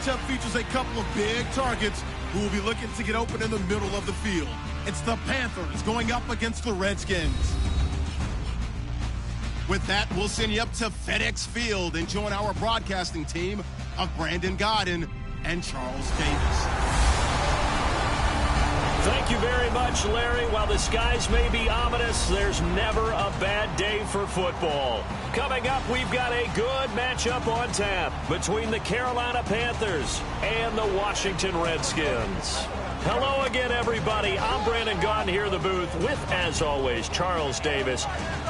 matchup features a couple of big targets who will be looking to get open in the middle of the field. It's the Panthers going up against the Redskins. With that, we'll send you up to FedEx Field and join our broadcasting team of Brandon Godden and Charles Davis. Thank you very much, Larry. While the skies may be ominous, there's never a bad day for football. Coming up, we've got a good matchup on tap between the Carolina Panthers and the Washington Redskins. Hello again, everybody. I'm Brandon Godden here in the booth with, as always, Charles Davis.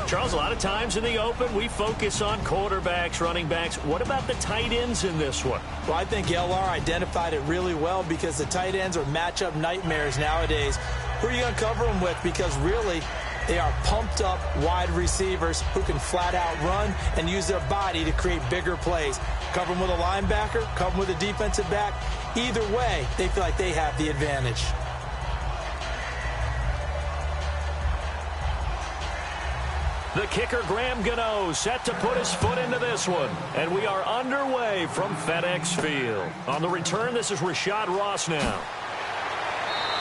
Charles, a lot of times in the open, we focus on quarterbacks, running backs. What about the tight ends in this one? Well, I think LR identified it really well because the tight ends are matchup nightmares nowadays. Who are you going to cover them with? Because really, they are pumped up wide receivers who can flat out run and use their body to create bigger plays. Cover them with a linebacker, cover them with a defensive back. Either way, they feel like they have the advantage. The kicker, Graham Gano, set to put his foot into this one. And we are underway from FedEx Field. On the return, this is Rashad Ross now.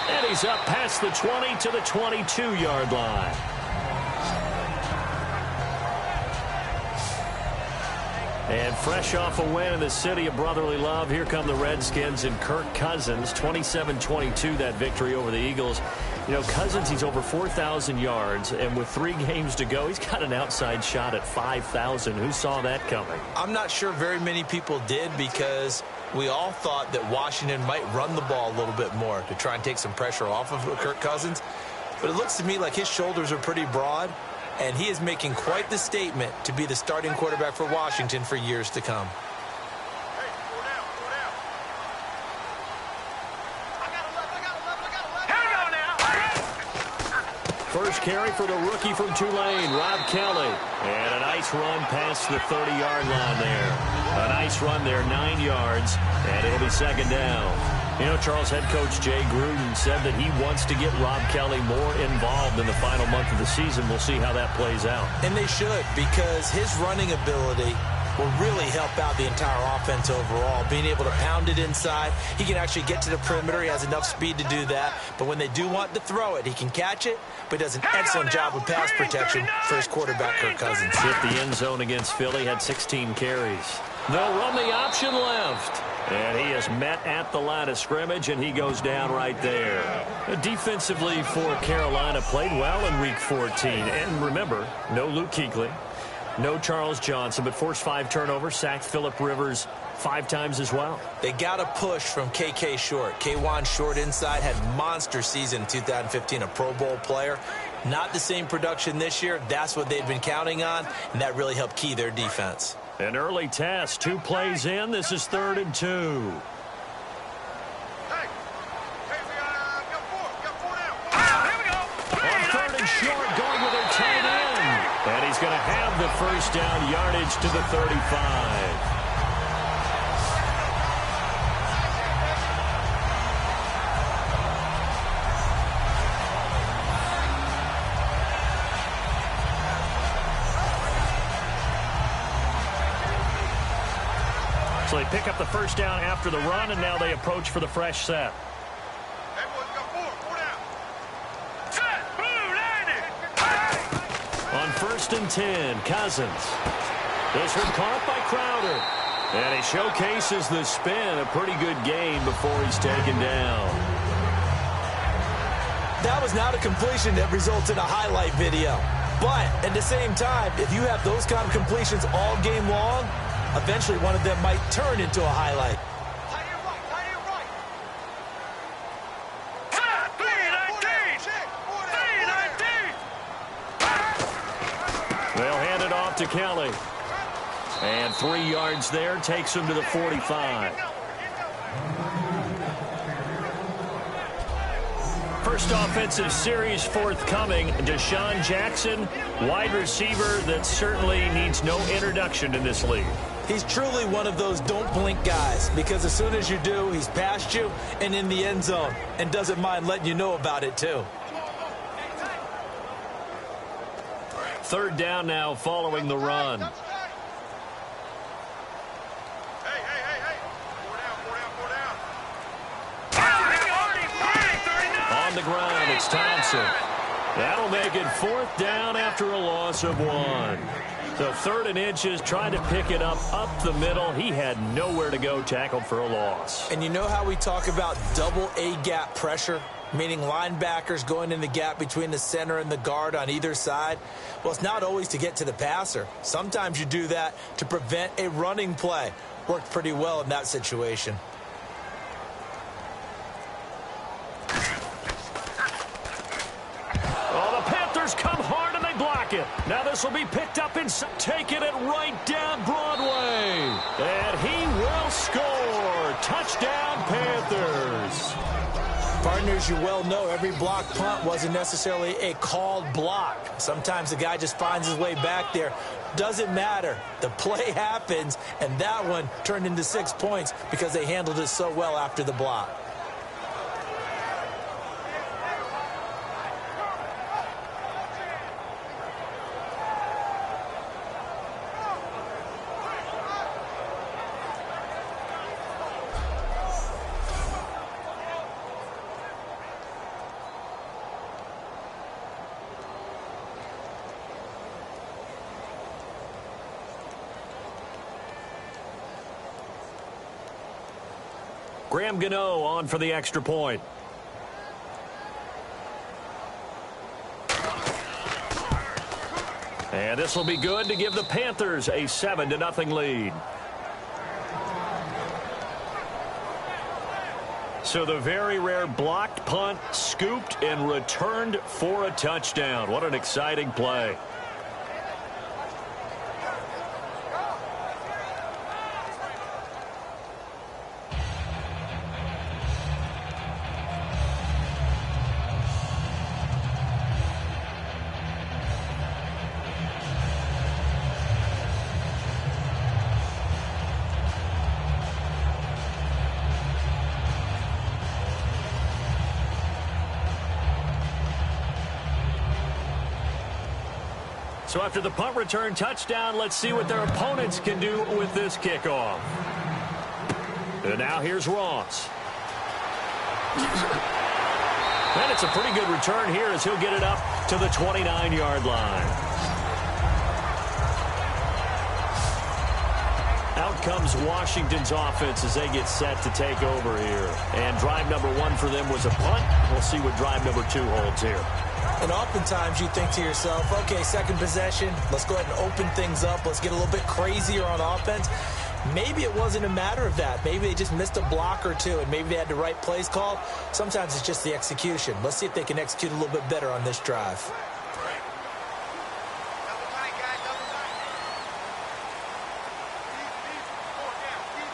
And he's up past the 20 to the 22-yard line. And fresh off a win in the city of brotherly love, here come the Redskins and Kirk Cousins. 27-22, that victory over the Eagles. You know, Cousins, he's over 4,000 yards, and with 3 games to go, he's got an outside shot at 5,000. Who saw that coming? I'm not sure very many people did because we all thought that Washington might run the ball a little bit more to try and take some pressure off of Kirk Cousins. But it looks to me like his shoulders are pretty broad, and he is making quite the statement to be the starting quarterback for Washington for years to come. First carry for the rookie from Tulane, Rob Kelly. And a nice run past the 30-yard line there. A nice run there, 9 yards, and it'll be second down. You know, Charles, head coach Jay Gruden said that he wants to get Rob Kelly more involved in the final month of the season. We'll see how that plays out. And they should, because his running ability will really help out the entire offense overall. Being able to pound it inside, he can actually get to the perimeter. He has enough speed to do that. But when they do want to throw it, he can catch it, but does an excellent job with pass protection for his quarterback, Kirk Cousins. Hit the end zone against Philly, had 16 carries. They'll run the option left. And he is met at the line of scrimmage, and he goes down right there. Defensively for Carolina, played well in Week 14. And remember, no Luke Kuechly, no Charles Johnson, but forced 5 turnovers, sacked Phillip Rivers 5 times as well. They got a push from K.K. Short. K-Wan Short inside had monster season in 2015, a Pro Bowl player. Not the same production this year. That's what they've been counting on, and that really helped key their defense. An early test, 2 plays in. This is 3rd and 2. On 3rd and short, going with their tight end. And he's going to have the first down, yardage to the 35. So they pick up the first down after the run, and now they approach for the fresh set. On 1st and 10, Cousins. This one caught by Crowder. And he showcases the spin, a pretty good game before he's taken down. That was not a completion that results in a highlight video. But at the same time, if you have those kind of completions all game long, eventually one of them might turn into a highlight. They'll hand it off to Kelly. And 3 yards there, takes him to the 45. First offensive series forthcoming. Deshaun Jackson, wide receiver that certainly needs no introduction in this league. He's truly one of those don't blink guys, because as soon as you do, he's past you and in the end zone and doesn't mind letting you know about it too. 3rd down now following the run. the ground. It's Thompson. That'll make it 4th down after a loss of 1. So 3rd and inches, trying to pick it up the middle. He had nowhere to go, tackled for a loss. And you know how we talk about double A-gap pressure, meaning linebackers going in the gap between the center and the guard on either side? Well, it's not always to get to the passer. Sometimes you do that to prevent a running play. Worked pretty well in that situation. Oh, the Panthers come hard and they block it. Now this will be picked up and taking it right down Broadway. And he will score. Touchdown, Panthers. Partners, you well know every block punt wasn't necessarily a called block. Sometimes the guy just finds his way back there. Doesn't matter. The play happens, and that one turned into 6 points because they handled it so well after the block. Graham Gano on for the extra point. And this will be good to give the Panthers a 7-0 lead. So the very rare blocked punt, scooped and returned for a touchdown. What an exciting play. So after the punt return touchdown, let's see what their opponents can do with this kickoff. And now here's Ross. And it's a pretty good return here as he'll get it up to the 29-yard line. Out comes Washington's offense as they get set to take over here. And drive number 1 for them was a punt. We'll see what drive number 2 holds here. And oftentimes you think to yourself, okay, second possession, let's go ahead and open things up. Let's get a little bit crazier on offense. Maybe it wasn't a matter of that. Maybe they just missed a block or two, and maybe they had the right plays called. Sometimes it's just the execution. Let's see if they can execute a little bit better on this drive.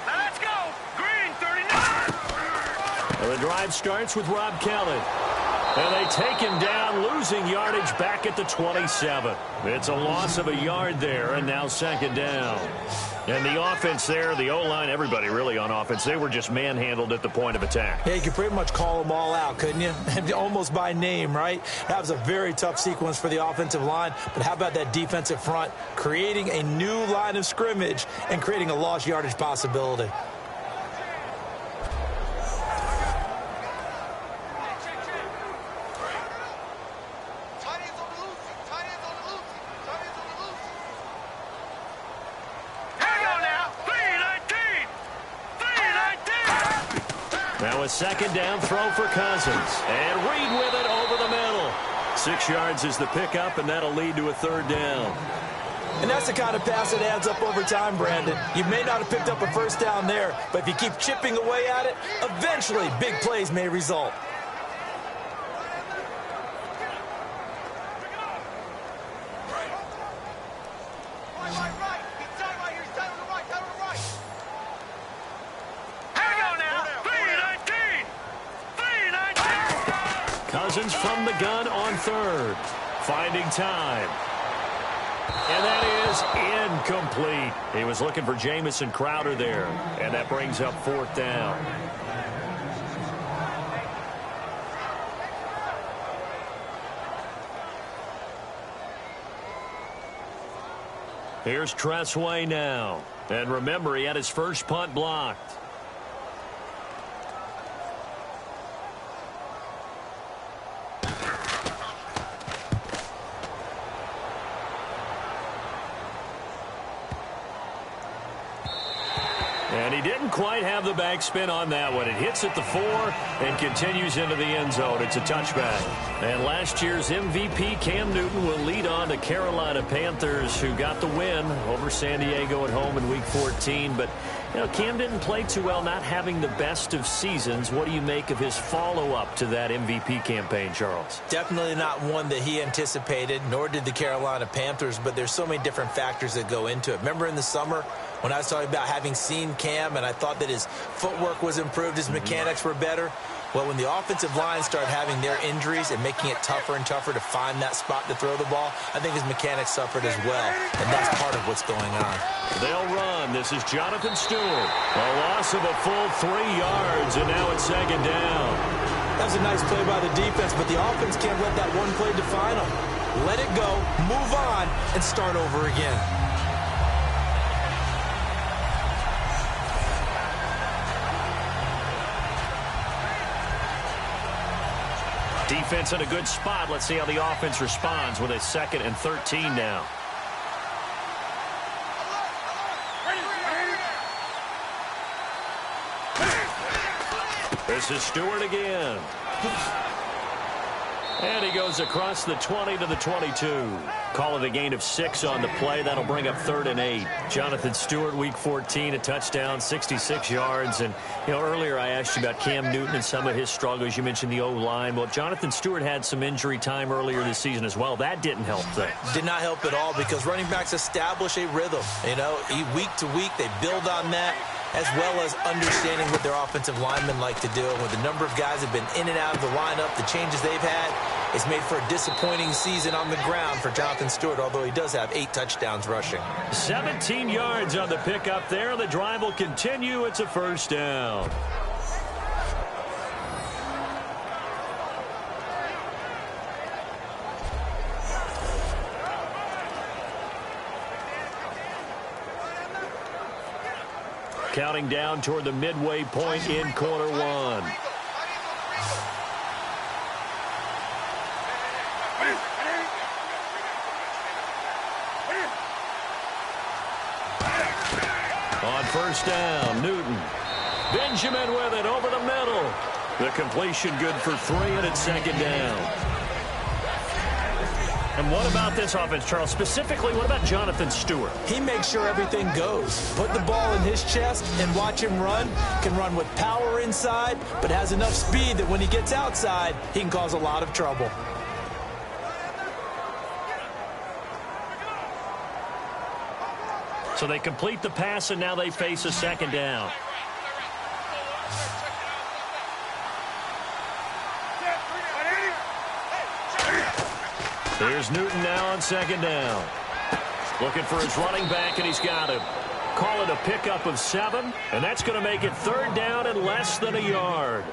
Let's go! Green 39! Well, the drive starts with Rob Kelly. And they take him down, losing yardage back at the 27. It's a loss of a yard there, and now 2nd down. And the offense there, the O-line, everybody really on offense, they were just manhandled at the point of attack. Yeah, you could pretty much call them all out, couldn't you? Almost by name, right? That was a very tough sequence for the offensive line. But how about that defensive front, creating a new line of scrimmage and creating a lost yardage possibility? Now a 2nd down throw for Cousins. And Reed with it over the middle. 6 yards is the pickup, and that'll lead to a 3rd down. And that's the kind of pass that adds up over time, Brandon. You may not have picked up a 1st down there, but if you keep chipping away at it, eventually big plays may result. Cousins from the gun on 3rd. Finding time. And that is incomplete. He was looking for Jamison Crowder there. And that brings up 4th down. Here's Tressway now. And remember, he had his first punt blocked. didn't quite have the backspin on that one. It hits at the 4 and continues into the end zone. It's a touchback. And last year's MVP, Cam Newton, will lead on the Carolina Panthers, who got the win over San Diego at home in Week 14. But, you know, Cam didn't play too well, not having the best of seasons. What do you make of his follow-up to that MVP campaign, Charles? Definitely not one that he anticipated, nor did the Carolina Panthers, but there's so many different factors that go into it. Remember in the summer when I was talking about having seen Cam and I thought that his footwork was improved, his mechanics were better? Well, when the offensive line started having their injuries and making it tougher and tougher to find that spot to throw the ball, I think his mechanics suffered as well, and that's part of what's going on. They'll run. This is Jonathan Stewart. A loss of a full 3 yards, and now it's second down. That was a nice play by the defense, but the offense can't let that one play define them. Let it go, move on, and start over again. Defense in a good spot. Let's see how the offense responds with a 2nd and 13 now. This is Stewart again. And he goes across the 20 to the 22. Call it a gain of 6 on the play. That'll bring up 3rd and 8. Jonathan Stewart, Week 14, a touchdown, 66 yards. And, you know, earlier I asked you about Cam Newton and some of his struggles. You mentioned the O-line. Well, Jonathan Stewart had some injury time earlier this season as well. That didn't help things. Did not help at all because running backs establish a rhythm. You know, week to week they build on that, as well as understanding what their offensive linemen like to do. And with the number of guys that have been in and out of the lineup, the changes they've had, it's made for a disappointing season on the ground for Jonathan Stewart, although he does have 8 touchdowns rushing. 17 yards on the pickup there. The drive will continue. It's a first down. Counting down toward the midway point in quarter 1. On first down, Newton. Benjamin with it over the middle. The completion good for 3, and it's second down. And what about this offense, Charles? Specifically, what about Jonathan Stewart? He makes sure everything goes. Put the ball in his chest and watch him run. Can run with power inside, but has enough speed that when he gets outside, he can cause a lot of trouble. So they complete the pass, and now they face a second down. Here's Newton now on second down. Looking for his running back, and he's got him. Call it a pickup of 7, and that's going to make it 3rd down and less than a yard.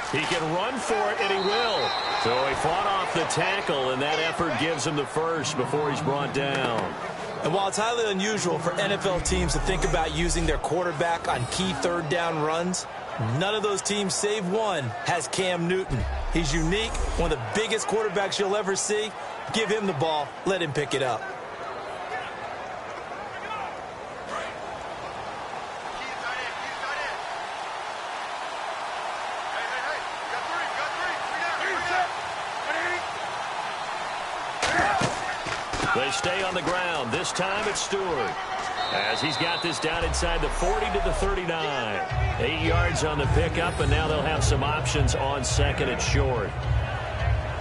He can run for it, and he will. So he fought off the tackle, and that effort gives him the first before he's brought down. And while it's highly unusual for NFL teams to think about using their quarterback on key 3rd down runs, none of those teams, save one, has Cam Newton. He's unique, one of the biggest quarterbacks you'll ever see. Give him the ball. Let him pick it up. They stay on the ground. This time it's Stewart, as he's got this down inside the 40 to the 39. 8 yards on the pickup, and now they'll have some options on 2nd and short.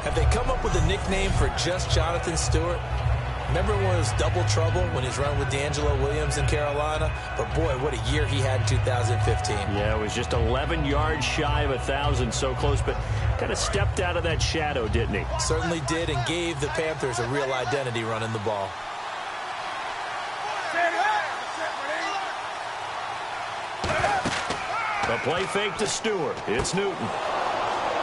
Have they come up with a nickname for just Jonathan Stewart? Remember when it was double trouble when he was running with D'Angelo Williams in Carolina? But, boy, what a year he had in 2015. Yeah, it was just 11 yards shy of 1,000, so close, but kind of stepped out of that shadow, didn't he? Certainly did, and gave the Panthers a real identity running the ball. A play fake to Stewart. It's Newton.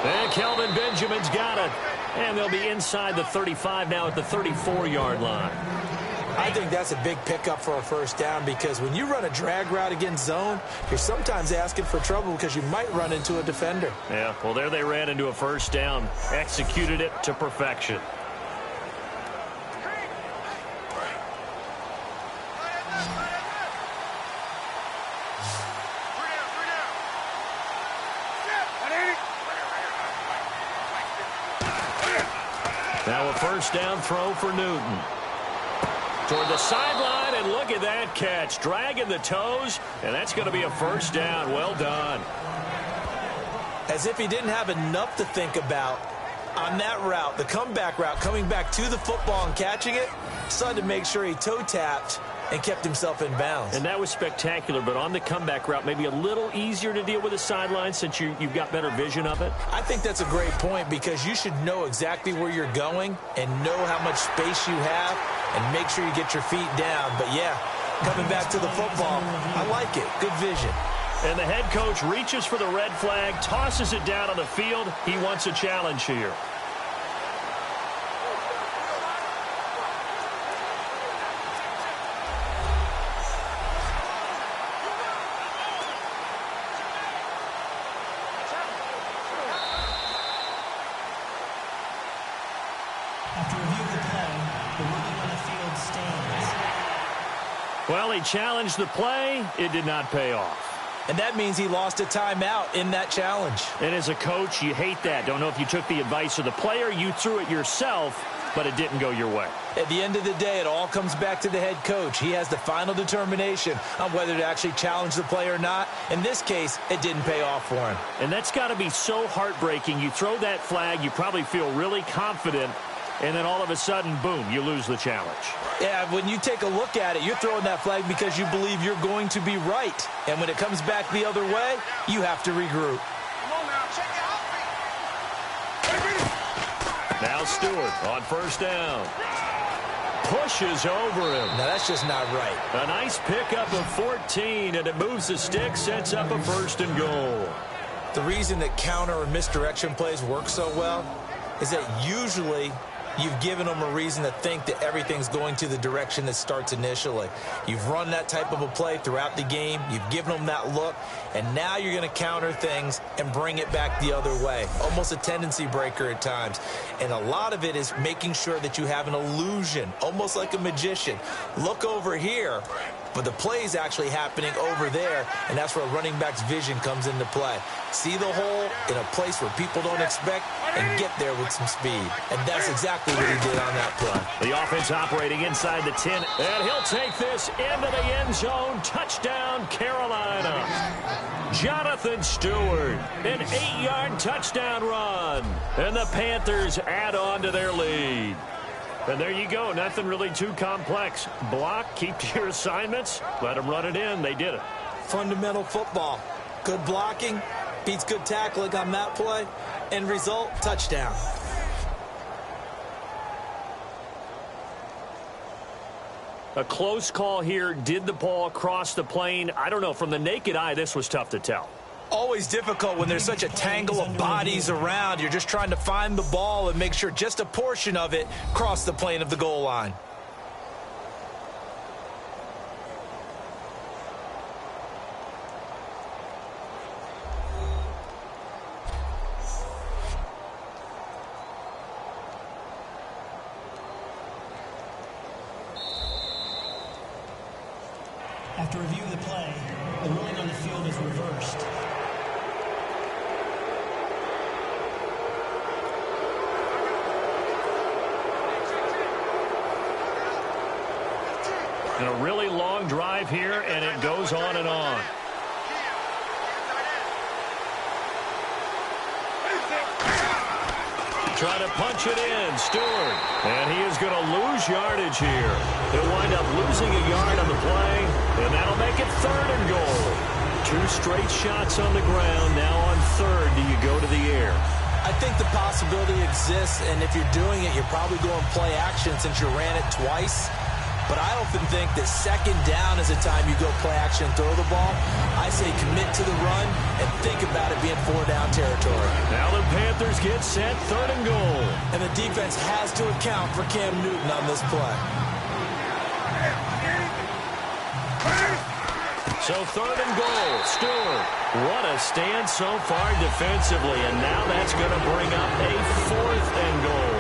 And Kelvin Benjamin's got it. And they'll be inside the 35 now at the 34-yard line. I think that's a big pickup for a first down because when you run a drag route against zone, you're sometimes asking for trouble because you might run into a defender. Yeah, well, there they ran into a first down. Executed it to perfection. Now a first down throw for Newton. Toward the sideline, and look at that catch. Dragging the toes, and that's going to be a first down. Well done. As if he didn't have enough to think about on that route, the comeback route, coming back to the football and catching it, decided to make sure he toe-tapped and kept himself in bounds. And that was spectacular, but on the comeback route, maybe a little easier to deal with the sideline since you've got better vision of it. I think that's a great point because you should know exactly where you're going and know how much space you have and make sure you get your feet down. But, yeah, coming back to the football, I like it. Good vision. And the head coach reaches for the red flag, tosses it down on the field. He wants a challenge here. After review of the play, the ruling on the field stands. Well, he challenged the play. It did not pay off. And that means he lost a timeout in that challenge. And as a coach, you hate that. Don't know if you took the advice of the player, you threw it yourself, but it didn't go your way. At the end of the day, it all comes back to the head coach. He has the final determination on whether to actually challenge the play or not. In this case, it didn't pay off for him. And that's got to be so heartbreaking. You throw that flag, you probably feel really confident, and then all of a sudden, boom, you lose the challenge. Yeah, when you take a look at it, you're throwing that flag because you believe you're going to be right. And when it comes back the other way, you have to regroup. Now Stewart on first down. Pushes over him. Now, that's just not right. A nice pickup of 14, and it moves the stick, sets up a first and goal. The reason that counter or misdirection plays work so well is that usually you've given them a reason to think that everything's going to the direction that starts initially. You've run that type of a play throughout the game. You've given them that look, and now you're going to counter things and bring it back the other way. Almost a tendency breaker at times. And a lot of it is making sure that you have an illusion, almost like a magician. Look over here, but the play is actually happening over there, and that's where a running back's vision comes into play. See the hole in a place where people don't expect and get there with some speed. And that's exactly what he did on that play. The offense operating inside the 10, and he'll take this into the end zone. Touchdown, Carolina. Jonathan Stewart, an 8-yard touchdown run. And the Panthers add on to their lead. And there you go. Nothing really too complex. Block, keep to your assignments, let them run it in. They did it. Fundamental football. Good blocking beats good tackling on that play. End result, touchdown. A close call here. Did the ball cross the plane? I don't know. From the naked eye, this was tough to tell. Always difficult when there's such a tangle of bodies around. You're just trying to find the ball and make sure just a portion of it crossed the plane of the goal line. After review of the play, the ruling on the field is reversed. And a really long drive here, and it goes on and on. Try to punch it in, Stewart. And he is going to lose yardage here. He'll wind up losing a yard on the play, and that'll make it 3rd and goal. 2 straight shots on the ground. Now on 3rd, do you go to the air? I think the possibility exists, and if you're doing it, you're probably going play action since you ran it twice. but I often think that second down is a time you go play action and throw the ball. I say commit to the run and think about it being 4-down territory. Now the Panthers get set, 3rd and goal. And the defense has to account for Cam Newton on this play. So 3rd and goal. Stewart, what a stand so far defensively, and now that's going to bring up a 4th and goal.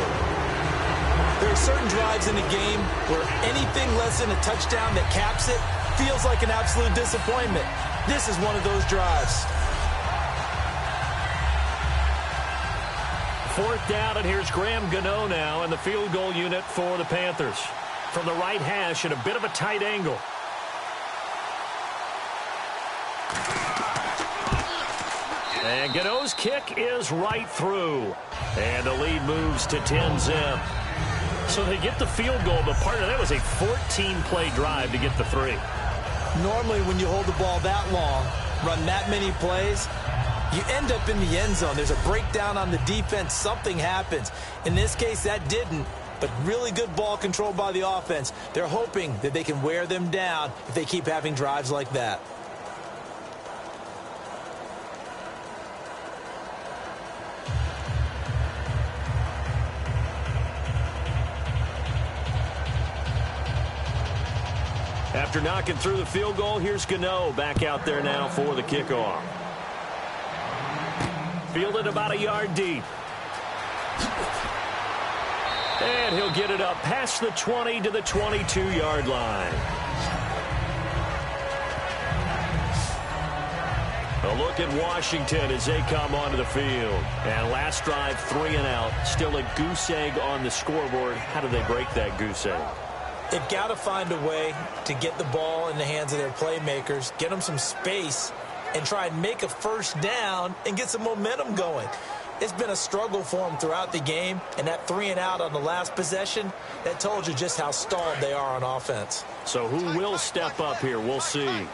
There are certain drives in a game where anything less than a touchdown that caps it feels like an absolute disappointment. This is one of those drives. 4th down, and here's Graham Gano now in the field goal unit for the Panthers. From the right hash at a bit of a tight angle. And Gano's kick is right through. And the lead moves to 10-zip. So they get the field goal, but part of that was a 14-play drive to get the 3. Normally when you hold the ball that long, run that many plays, you end up in the end zone. There's a breakdown on the defense. Something happens. In this case, that didn't. But really good ball control by the offense. They're hoping that they can wear them down if they keep having drives like that. After knocking through the field goal, here's Gano back out there now for the kickoff. Fielded about a yard deep. And he'll get it up past the 20 to the 22-yard line. A look at Washington as they come onto the field. And last drive, 3 and out. Still a goose egg on the scoreboard. How do they break that goose egg? They've got to find a way to get the ball in the hands of their playmakers, get them some space, and try and make a first down and get some momentum going. It's been a struggle for them throughout the game, and that 3 and out on the last possession, that told you just how stalled they are on offense. So who will step up here? We'll see.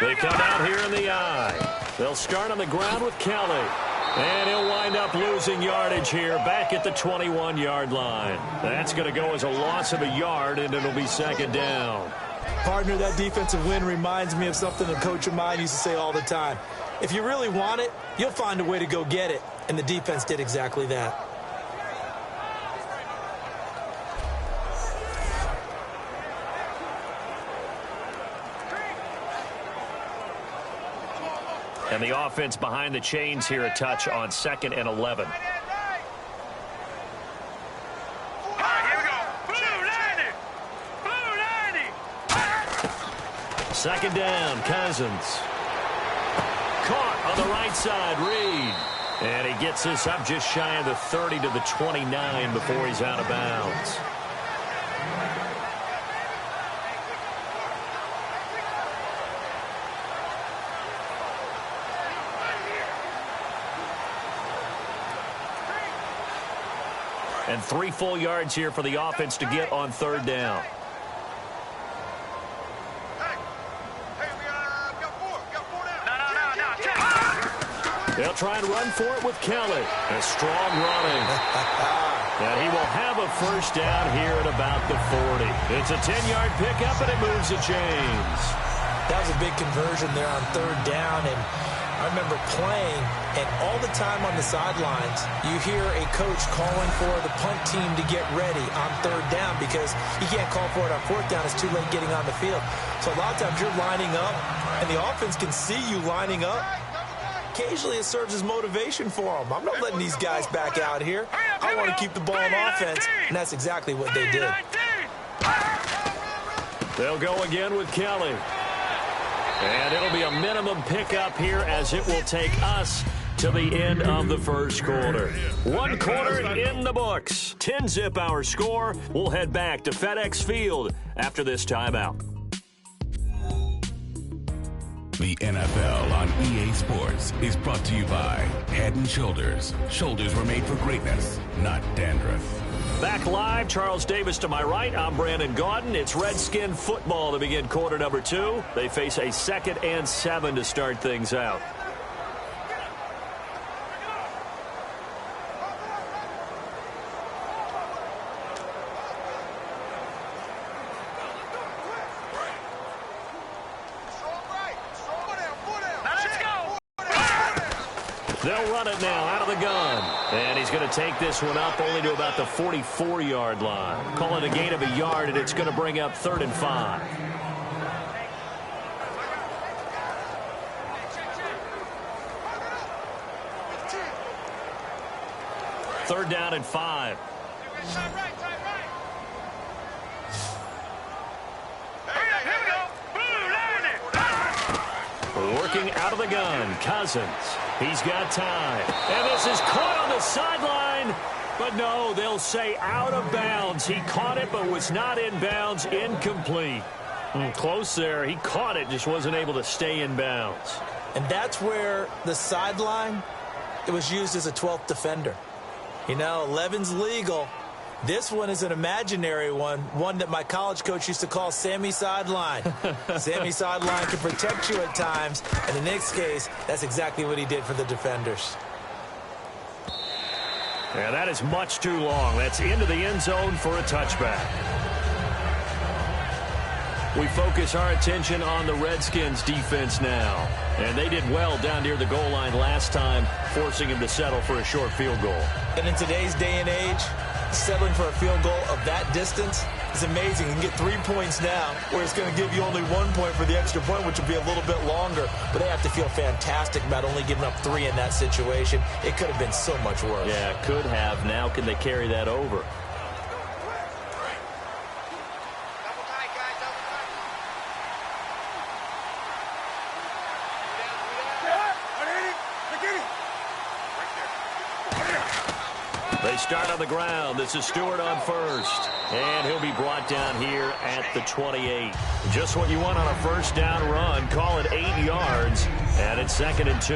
They come out here in the eye. They'll start on the ground with Kelly. And he'll wind up losing yardage here back at the 21-yard line. That's going to go as a loss of a yard, and it'll be 2nd down. Partner, that defensive win reminds me of something a coach of mine used to say all the time. If you really want it, you'll find a way to go get it. And the defense did exactly that. And the offense behind the chains here, a touch on 2nd and 11. Second down, Cousins. Caught on the right side, Reed. And he gets this up just shy of the 30 to the 29 before he's out of bounds. And 3 full yards here for the offense to get on 3rd down. They'll try and run for it with Kelly. A strong running. And he will have a first down here at about the 40. It's a 10-yard pickup, and it moves the chains. That was a big conversion there on 3rd down, and I remember playing, and all the time on the sidelines, you hear a coach calling for the punt team to get ready on 3rd down because he can't call for it on 4th down. It's too late getting on the field. So a lot of times you're lining up, and the offense can see you lining up. Occasionally it serves as motivation for them. I'm not letting these guys back out here. I want to keep the ball on offense, and that's exactly what they did. They'll go again with Kelly. And it'll be a minimum pickup here as it will take us to the end of the first quarter. 1 quarter in the books. 10-zip our score. We'll head back to FedEx Field after this timeout. The NFL on EA Sports is brought to you by Head & Shoulders. Shoulders were made for greatness, not dandruff. Back live, Charles Davis to my right. I'm Brandon Gaudin. It's Redskin football to begin quarter number 2. They face a 2nd and 7 to start things out. They'll run it now out of the gun. And he's going to take this one up only to about the 44-yard line. Call it a gain of a yard, and it's going to bring up 3rd and 5. Third down and 5. Working out of the gun, Cousins. He's got time. And this is caught on the sideline. But no, they'll say out of bounds. He caught it but was not in bounds. Incomplete. Close there. He caught it, just wasn't able to stay in bounds. And that's where the sideline, it was used as a 12th defender. You know, 11's legal. This one is an imaginary one that my college coach used to call Sammy Sideline. Sammy Sideline can protect you at times, and in this case, that's exactly what he did for the defenders. Yeah, that is much too long. That's into the end zone for a touchback. We focus our attention on the Redskins defense now. And they did well down near the goal line last time, forcing him to settle for a short field goal. And in today's day and age, settling for a field goal of that distance is amazing. You can get 3 points now, where it's going to give you only 1 point for the extra point, which will be a little bit longer. But they have to feel fantastic about only giving up 3 in that situation. It could have been so much worse. Yeah, could have. Now can they carry that over? They start on the ground. This is Stewart on first. And he'll be brought down here at the 28. Just what you want on a first down run. Call it 8 yards. And it's 2nd and 2.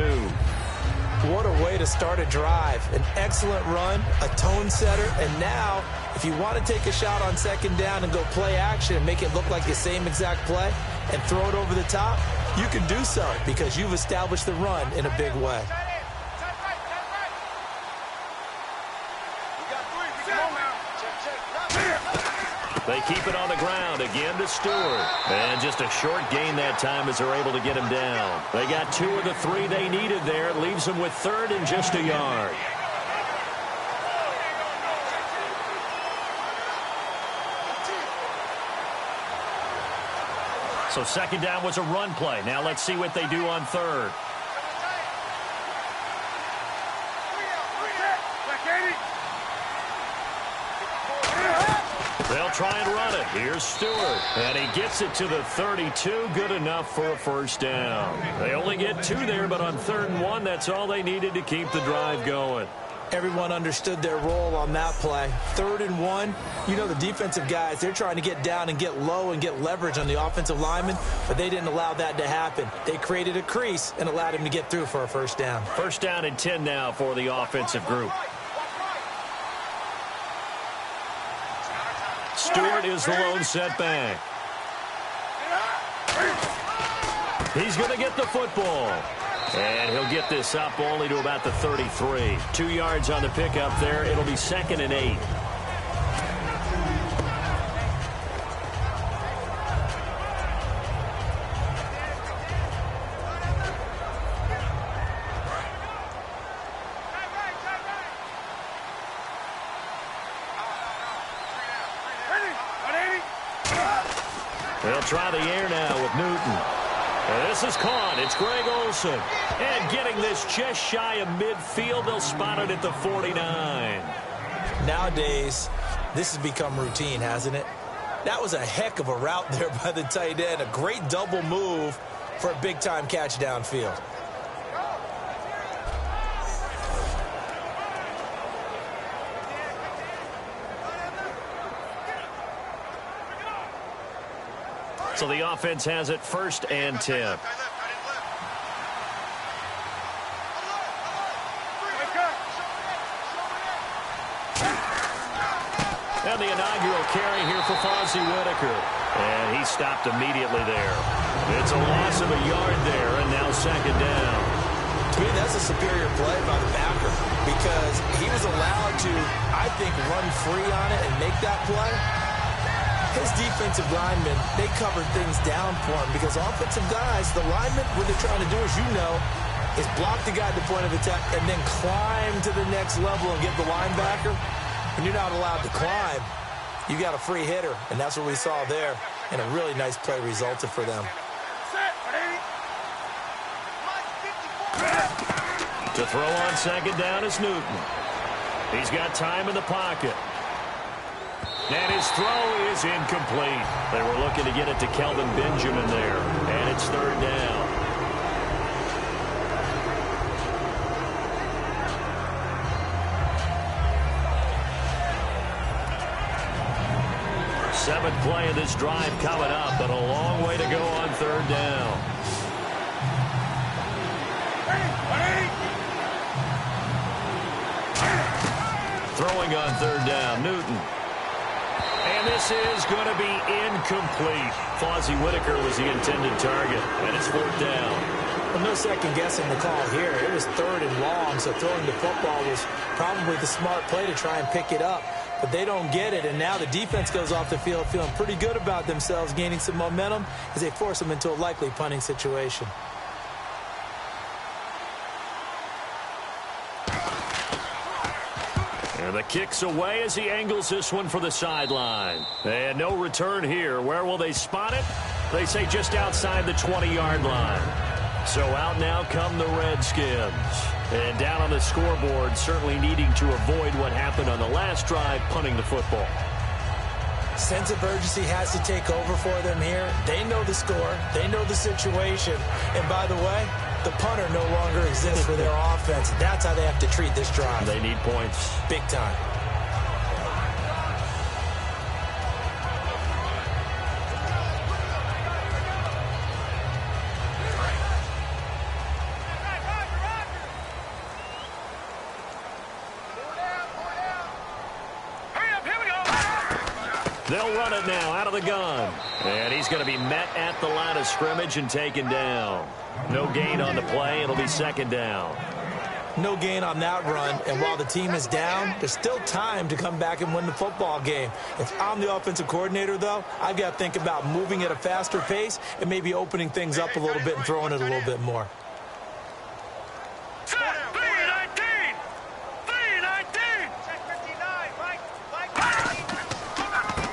What a way to start a drive. An excellent run, a tone setter, and now if you want to take a shot on 2nd down and go play action and make it look like the same exact play and throw it over the top, you can do so because you've established the run in a big way. They keep it on the ground again to Stewart. And just a short gain that time as they're able to get him down. They got 2 of the 3 they needed there. It leaves them with 3rd and just a yard. So 2nd down was a run play. Now let's see what they do on 3rd. They'll try and run it. Here's Stewart. And he gets it to the 32. Good enough for a first down. They only get 2 there, but on 3rd and 1, that's all they needed to keep the drive going. Everyone understood their role on that play. 3rd and 1, you know the defensive guys, they're trying to get down and get low and get leverage on the offensive lineman, but they didn't allow that to happen. They created a crease and allowed him to get through for a first down. First down and 10 now for the offensive group. Stewart is the lone setback. He's going to get the football. And he'll get this up only to about the 33. 2 yards on the pickup there. It'll be 2nd and 8. They'll try the air now with Newton. And this is caught. It's Greg Olsen. And getting this just shy of midfield. They'll spot it at the 49. Nowadays, this has become routine, hasn't it? That was a heck of a route there by the tight end. A great double move for a big-time catch downfield. So the offense has it 1st and 10. And the inaugural carry here for Fozzie Whitaker. And he stopped immediately there. It's a loss of a yard there, and now 2nd down. To me, that's a superior play by the backer because he was allowed to, I think, run free on it and make that play. His defensive linemen, they covered things down for him because offensive guys, the linemen, what they're trying to do is, you know, is block the guy at the point of attack and then climb to the next level and get the linebacker. When you're not allowed to climb, you got a free hitter, and that's what we saw there, and a really nice play resulted for them. To throw on second down is Newton. He's got time in the pocket. And his throw is incomplete. They were looking to get it to Kelvin Benjamin there, and it's third down. Seventh play of this drive coming up, but a long way to go on third down. Throwing on third down, Newton. And this is going to be incomplete. Fozzie Whitaker was the intended target, and it's fourth down. Well, no second guessing the call here. It was third and long, so throwing the football was probably the smart play to try and pick it up. But they don't get it, and now the defense goes off the field feeling pretty good about themselves, gaining some momentum as they force them into a likely punting situation. And the kick's away as he angles this one for the sideline. And no return here. Where will they spot it? They say just outside the 20-yard line. So out now come the Redskins. And down on the scoreboard, certainly needing to avoid what happened on the last drive, punting the football. Sense of urgency has to take over for them here. They know the score. They know the situation. And by the way, the punter no longer exists for their offense. That's how they have to treat this drive. They need points. Big time. They'll run it now out of the gun. And he's going to be met at the line of scrimmage and taken down. No gain on the play. It'll be second down. No gain on that run. And while the team is down, there's still time to come back and win the football game. If I'm the offensive coordinator, though, I've got to think about moving at a faster pace and maybe opening things up a little bit and throwing it a little bit more.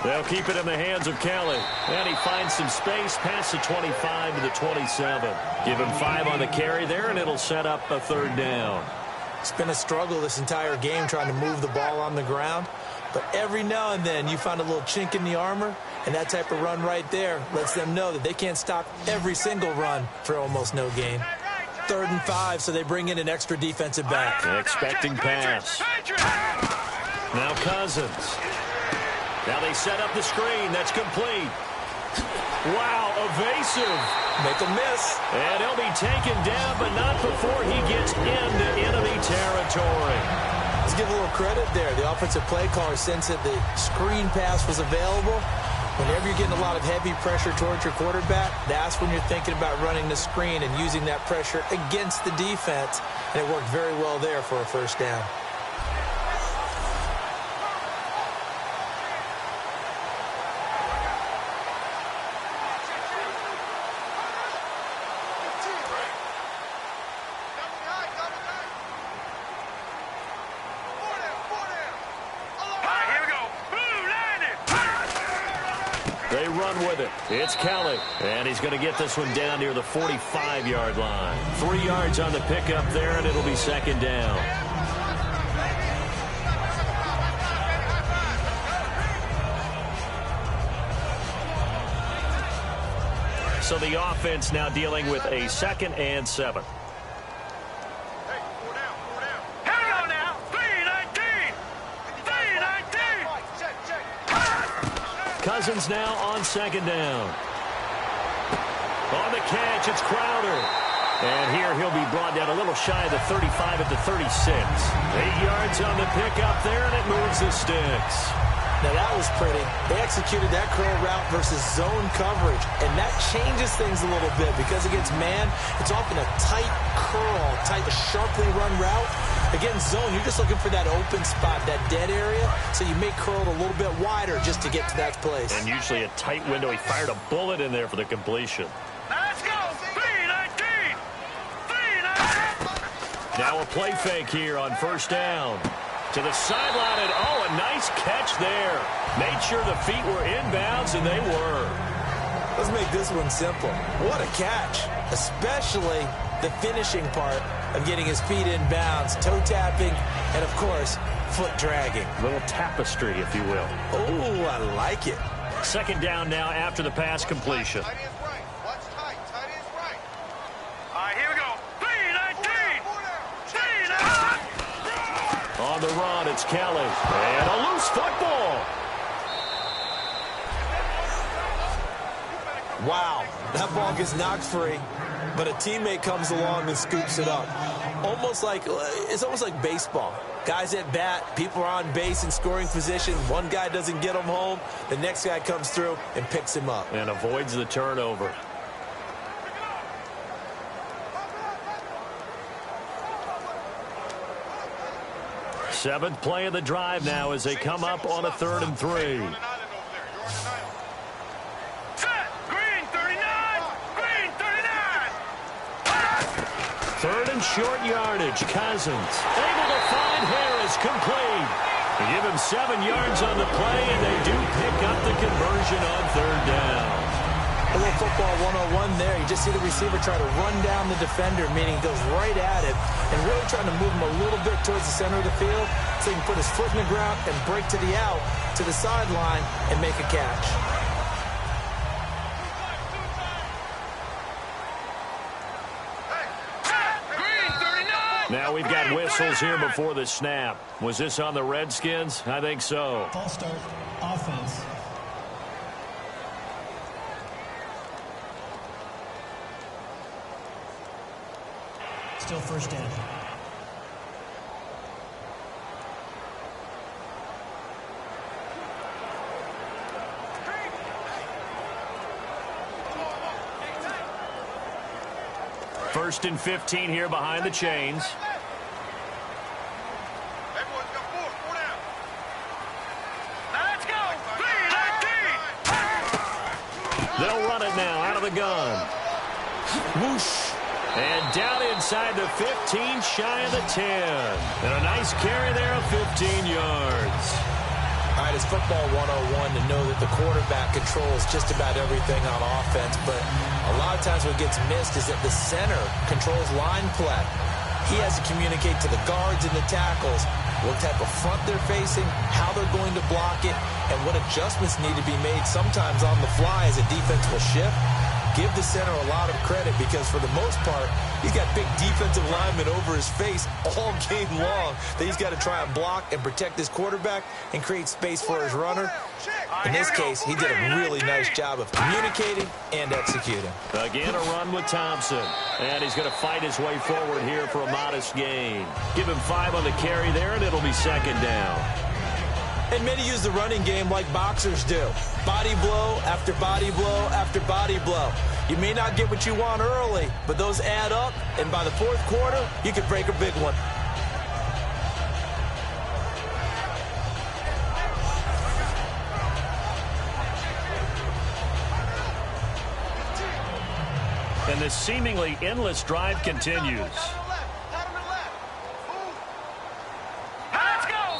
They'll keep it in the hands of Kelly. And he finds some space past the 25 to the 27. Give him 5 on the carry there, and it'll set up a third down. It's been a struggle this entire game trying to move the ball on the ground. But every now and then you find a little chink in the armor, and that type of run right there lets them know that they can't stop every single run for almost no gain. 3rd and 5, so they bring in an extra defensive back. Expecting pass. Now Cousins. Now they set up the screen. That's complete. Wow, evasive. Make a miss. And he'll be taken down, but not before he gets into enemy territory. Let's give a little credit there. The offensive play caller sensed that the screen pass was available. Whenever you're getting a lot of heavy pressure towards your quarterback, that's when you're thinking about running the screen and using that pressure against the defense. And it worked very well there for a first down. They run with it. It's Kelly. And he's going to get this one down near the 45-yard line. 3 yards on the pickup there, and it'll be second down. So the offense now dealing with a 2nd and 7. Cousins now on 2nd down. On the catch, it's Crowder. And here he'll be brought down a little shy of the 35 at the 36. 8 yards on the pickup there, and it moves the sticks. Now that was pretty. They executed that curl route versus zone coverage, and that changes things a little bit because against man, it's often a tight curl, tight, sharply run route. Against zone, you're just looking for that open spot, that dead area, so you may curl it a little bit wider just to get to that place. And usually a tight window. He fired a bullet in there for the completion. Let's go! 3-19! 3-19! Now a play fake here on first down. To the sideline, and oh, a nice catch there. Made sure the feet were inbounds, and they were. Let's make this one simple. What a catch, especially the finishing part of getting his feet in bounds, toe tapping, and, of course, foot dragging. A little tapestry, if you will. Oh, I like it. Second down now after the pass completion. Tight end's right. Watch tight. Tight end's right. All right, here we go. 3-19. On the run, it's Kelly. And a loose football. Wow, that ball gets knocked free, but a teammate comes along and scoops it up. It's almost like baseball. Guys at bat, people are on base in scoring position. One guy doesn't get him home. The next guy comes through and picks him up. And avoids the turnover. Seventh play of the drive now as they come up on a 3rd and 3. Third and short yardage. Cousins able to find Harris, complete. They give him 7 yards on the play, and they do pick up the conversion on 3rd down. A little football 101 there. You just see the receiver try to run down the defender, meaning he goes right at it, and really trying to move him a little bit towards the center of the field so he can put his foot in the ground and break to the out, to the sideline, and make a catch. Now we've got whistles here before the snap. Was this on the Redskins? I think so. False start, offense. Still first down. First and 15 here behind the chains. Everyone's got 4 down. Let's go. 3-19. They'll run it now out of the gun. Whoosh. And down inside the 15, shy of the 10. And a nice carry there of 15 yards. All right, it's football 101 to know that the quarterback controls just about everything on offense, but a lot of times what gets missed is that the center controls line play. He has to communicate to the guards and the tackles what type of front they're facing, how they're going to block it, and what adjustments need to be made sometimes on the fly as a defense will shift. Give the center a lot of credit because for the most part, he's got big defensive linemen over his face all game long that he's got to try and block and protect his quarterback and create space for his runner. In this case, he did a really nice job of communicating and executing. Again, a run with Thompson. And he's going to fight his way forward here for a modest gain. Give him 5 on the carry there, and it'll be 2nd down. And many use the running game like boxers do. Body blow after body blow after body blow. You may not get what you want early, but those add up, and by the 4th quarter, you could break a big one. And this seemingly endless drive continues.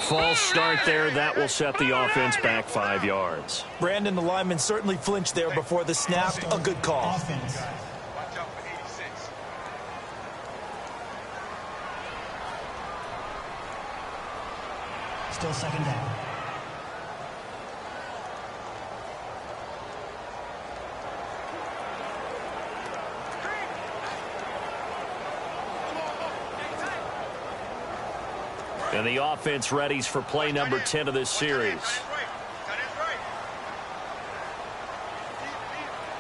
False start there. That will set the offense back 5 yards. Brandon, the lineman certainly flinched there before the snap. A good call. Offense. Watch out for 86. Still 2nd down. And the offense readies for play number 10 of this series.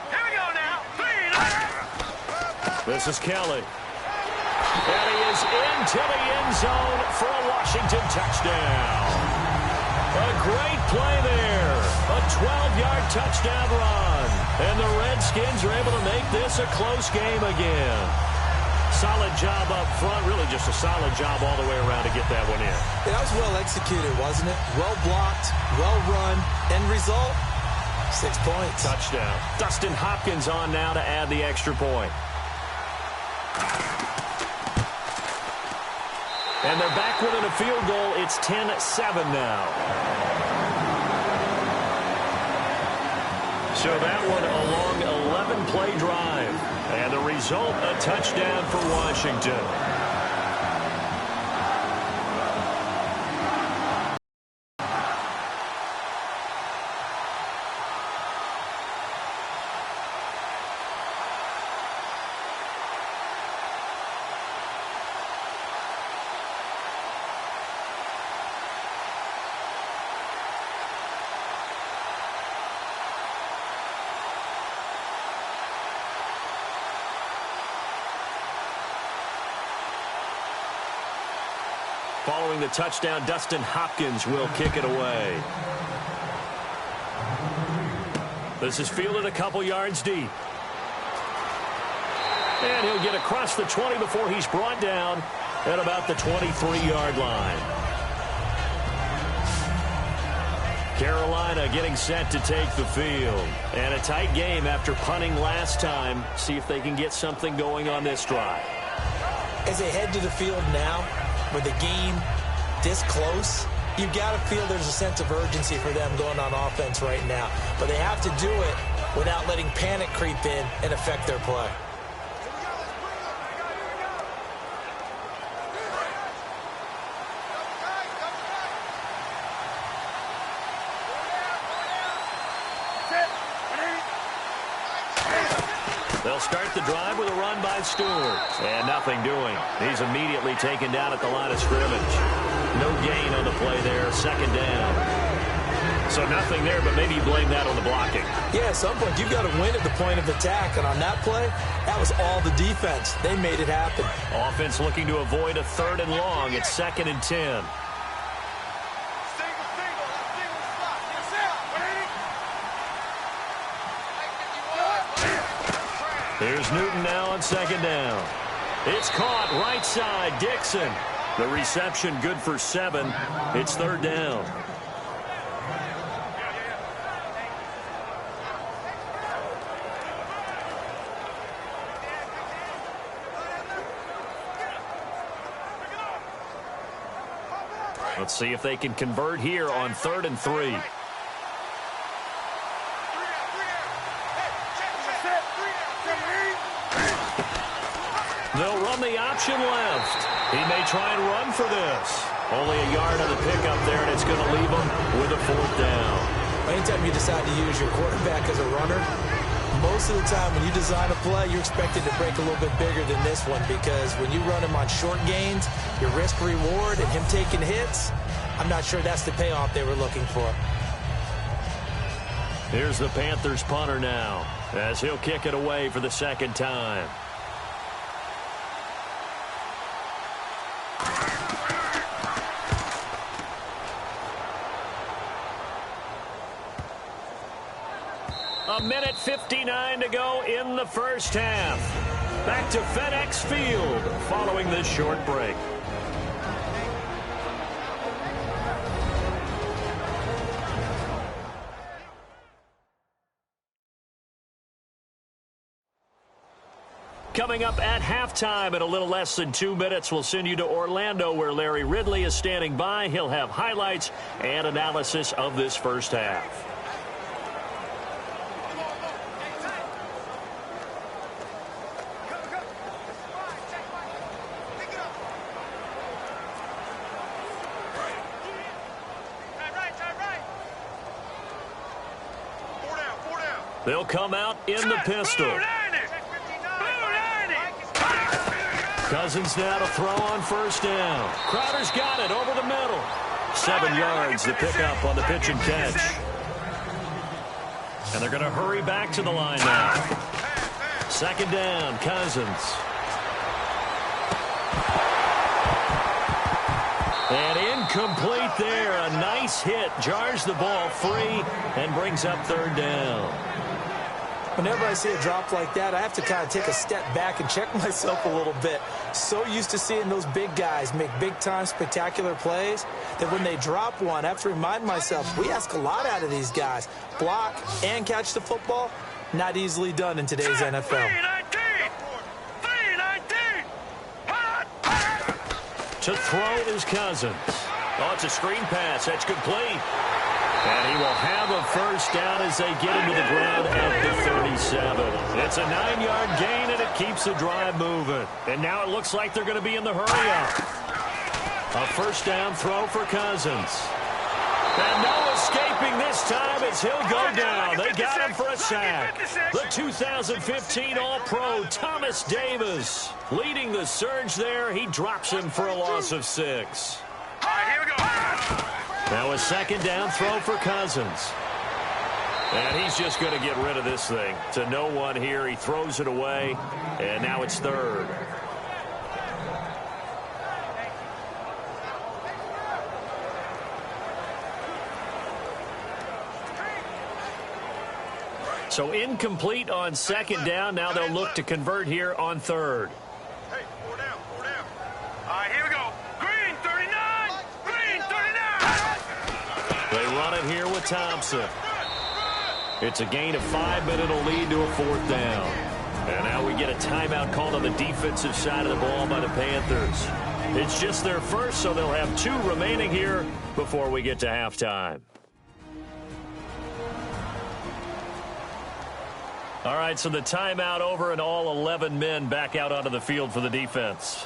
Here we go now. 3-19. This is Kelly. And he is into the end zone for a Washington touchdown. A great play there. A 12-yard touchdown run. And the Redskins are able to make this a close game again. Solid job up front. Really just a solid job all the way around to get that one in. That was well executed, wasn't it? Well blocked, well run. End result, 6 points. Touchdown. Dustin Hopkins on now to add the extra point. And they're back within a field goal. It's 10-7 now. So that one a long 11-play drive. And the result, a touchdown for Washington. Following the touchdown, Dustin Hopkins will kick it away. This is fielded a couple yards deep. And he'll get across the 20 before he's brought down at about the 23-yard line. Carolina getting set to take the field. And a tight game after punting last time. See if they can get something going on this drive. As they head to the field now, with the game this close, you've got to feel there's a sense of urgency for them going on offense right now. But they have to do it without letting panic creep in and affect their play. They'll start the drive with a run by Stewart. And nothing doing. He's immediately taken down at the line of scrimmage. No gain on the play there. Second down. So nothing there, but maybe you blame that on the blocking. Yeah, at some point, you've got to win at the point of attack. And on that play, that was all the defense. They made it happen. Offense looking to avoid a 3rd and long. It's 2nd and 10. Here's Newton now on 2nd down. It's caught right side. Dixon. The reception good for 7. It's 3rd down. Let's see if they can convert here on 3rd and 3. They'll run the option left. He may try and run for this. Only a yard on the pickup there, and it's going to leave him with a 4th down. Anytime you decide to use your quarterback as a runner, most of the time when you design a play, you're expected to break a little bit bigger than this one, because when you run him on short gains, your risk-reward and him taking hits, I'm not sure that's the payoff they were looking for. Here's the Panthers punter now, as he'll kick it away for the 2nd time. A minute 59 to go in the first half. Back to FedEx Field following this short break. Coming up at halftime in a little less than 2 minutes, we'll send you to Orlando, where Larry Ridley is standing by. He'll have highlights and analysis of this first half. They'll come out in the pistol. Cousins now to throw on 1st down. Crowder's got it over the middle. 7 yards to pick up on the pitch and catch. And they're going to hurry back to the line now. 2nd down, Cousins. And incomplete there. A nice hit. Jars the ball free and brings up 3rd down. Whenever I see a drop like that, I have to kind of take a step back and check myself a little bit. So used to seeing those big guys make big-time spectacular plays that when they drop one, I have to remind myself, we ask a lot out of these guys. Block and catch the football, not easily done in today's NFL. To throw is Cousins. Oh, it's a screen pass. That's complete. And he will have a first down as they get him to the ground at the 37. It's a 9-yard gain, and it keeps the drive moving. And now it looks like they're going to be in the hurry-up. A first down throw for Cousins. And no escaping this time as he'll go down. They got him for a sack. The 2015 All-Pro Thomas Davis leading the surge there. He drops him for a loss of 6. All right, here we go. Now a second down throw for Cousins. And he's just going to get rid of this thing. To no one here. He throws it away. And now it's third. So incomplete on second down. Now they'll look to convert here on third. Hey, 4 down, 4 down. All right, here we go. Green 39. Green 39. They run it here with Thompson. It's a gain of 5, but it'll lead to a fourth down. And now we get a timeout called on the defensive side of the ball by the Panthers. It's just their first, so they'll have 2 remaining here before we get to halftime. All right, so the timeout over and all 11 men back out onto the field for the defense.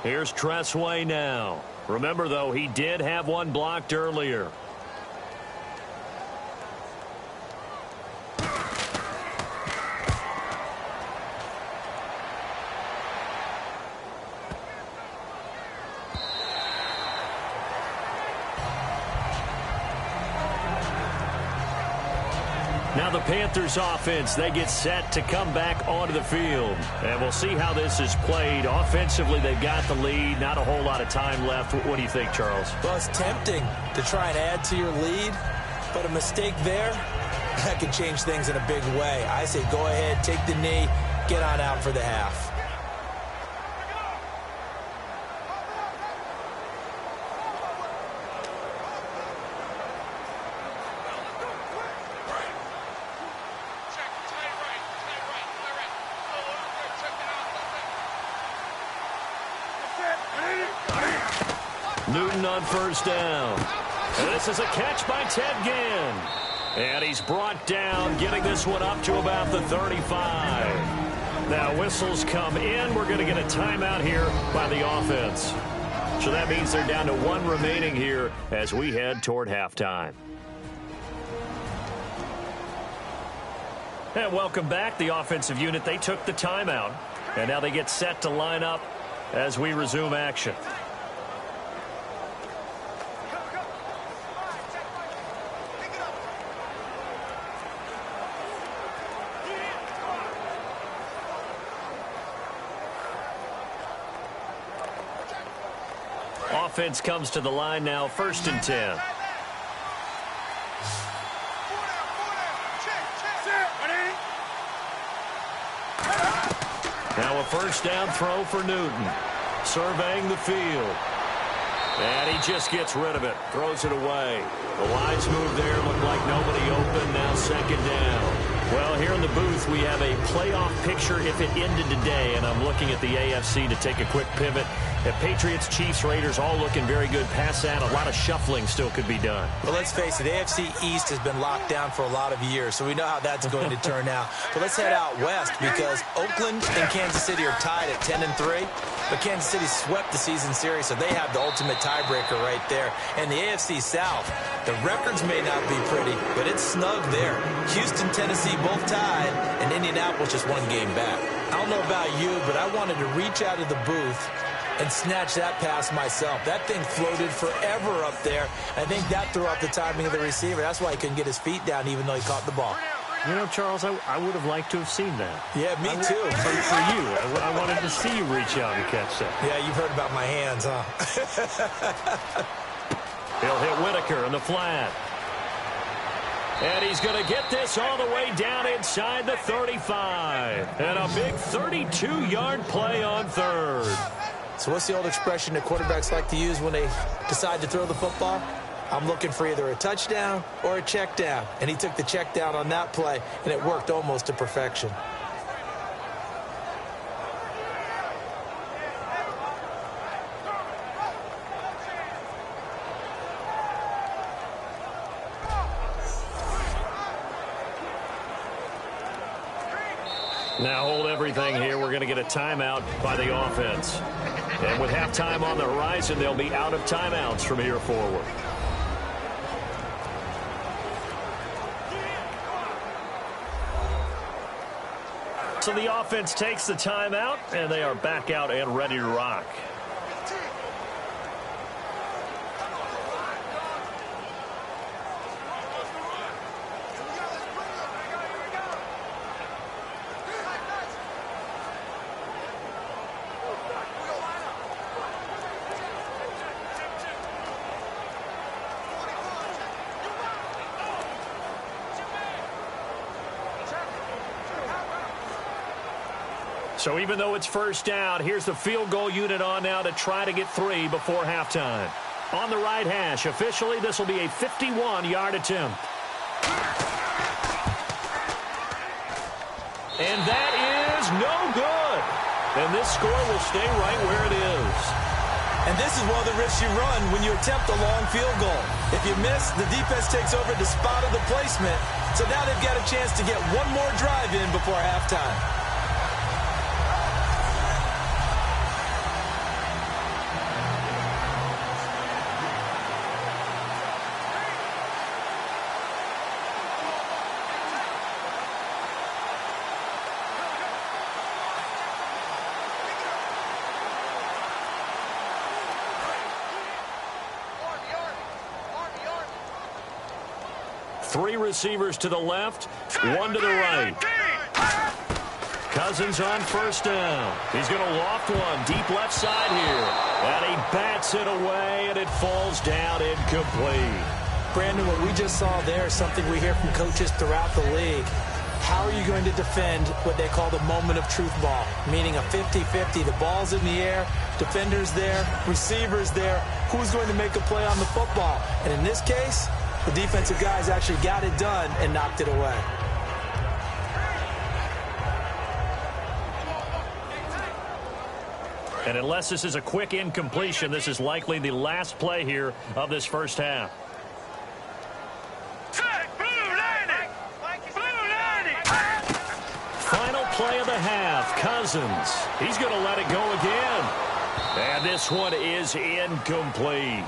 Here's Tressway now. Remember, though, he did have one blocked earlier. Now the Panthers offense, they get set to come back onto the field. And we'll see how this is played. Offensively, they've got the lead. Not a whole lot of time left. What do you think, Charles? Well, it's tempting to try and add to your lead, but a mistake there, that could change things in a big way. I say go ahead, take the knee, get on out for the half. Newton on first down. And this is a catch by Ted Ginn. And he's brought down, getting this one up to about the 35. Now whistles come in. We're going to get a timeout here by the offense. So that means they're down to 1 remaining here as we head toward halftime. And welcome back. The offensive unit, they took the timeout. And now they get set to line up as we resume action. Offense comes to the line now, 1st and 10. Now a first down throw for Newton. Surveying the field. And he just gets rid of it. Throws it away. The wise move there. Looked like nobody open. Now 2nd down. Well, here in the booth, we have a playoff picture if it ended today. And I'm looking at the AFC to take a quick pivot. The Patriots, Chiefs, Raiders all looking very good past that. A lot of shuffling still could be done. Well, let's face it, AFC East has been locked down for a lot of years, so we know how that's going to turn out. But let's head out west because Oakland and Kansas City are tied at 10-3. But Kansas City swept the season series, so they have the ultimate tiebreaker right there. And the AFC South, the records may not be pretty, but it's snug there. Houston, Tennessee both tied, and Indianapolis just 1 game back. I don't know about you, but I wanted to reach out of the booth and snatch that pass myself. That thing floated forever up there. I think that threw off the timing of the receiver. That's why he couldn't get his feet down even though he caught the ball. You know, Charles, I would have liked to have seen that. Yeah, me too. For you. I wanted to see you reach out and catch that. Yeah, you've heard about my hands, huh? He'll hit Whitaker in the flat. And he's going to get this all the way down inside the 35. And a big 32-yard play on third. So what's the old expression that quarterbacks like to use when they decide to throw the football? I'm looking for either a touchdown or a check down. And he took the check down on that play, and it worked almost to perfection. Now hold everything here. We're going to get a timeout by the offense. And with halftime on the horizon, they'll be out of timeouts from here forward. So the offense takes the timeout, and they are back out and ready to rock. So even though it's first down, here's the field goal unit on now to try to get 3 before halftime. On the right hash, officially, this will be a 51-yard attempt. And that is no good. And this score will stay right where it is. And this is one of the risks you run when you attempt a long field goal. If you miss, the defense takes over the spot of the placement. So now they've got a chance to get one more drive in before halftime. Three receivers to the left, one to the right. Cousins on first down. He's going to loft one deep left side here. And he bats it away, and it falls down incomplete. Brandon, what we just saw there is something we hear from coaches throughout the league. How are you going to defend what they call the moment of truth ball, meaning a 50-50? The ball's in the air, defenders there, receivers there. Who's going to make a play on the football? And in this case, the defensive guys actually got it done and knocked it away. And unless this is a quick incompletion, this is likely the last play here of this first half. Final play of the half, Cousins. He's going to let it go again. And this one is incomplete.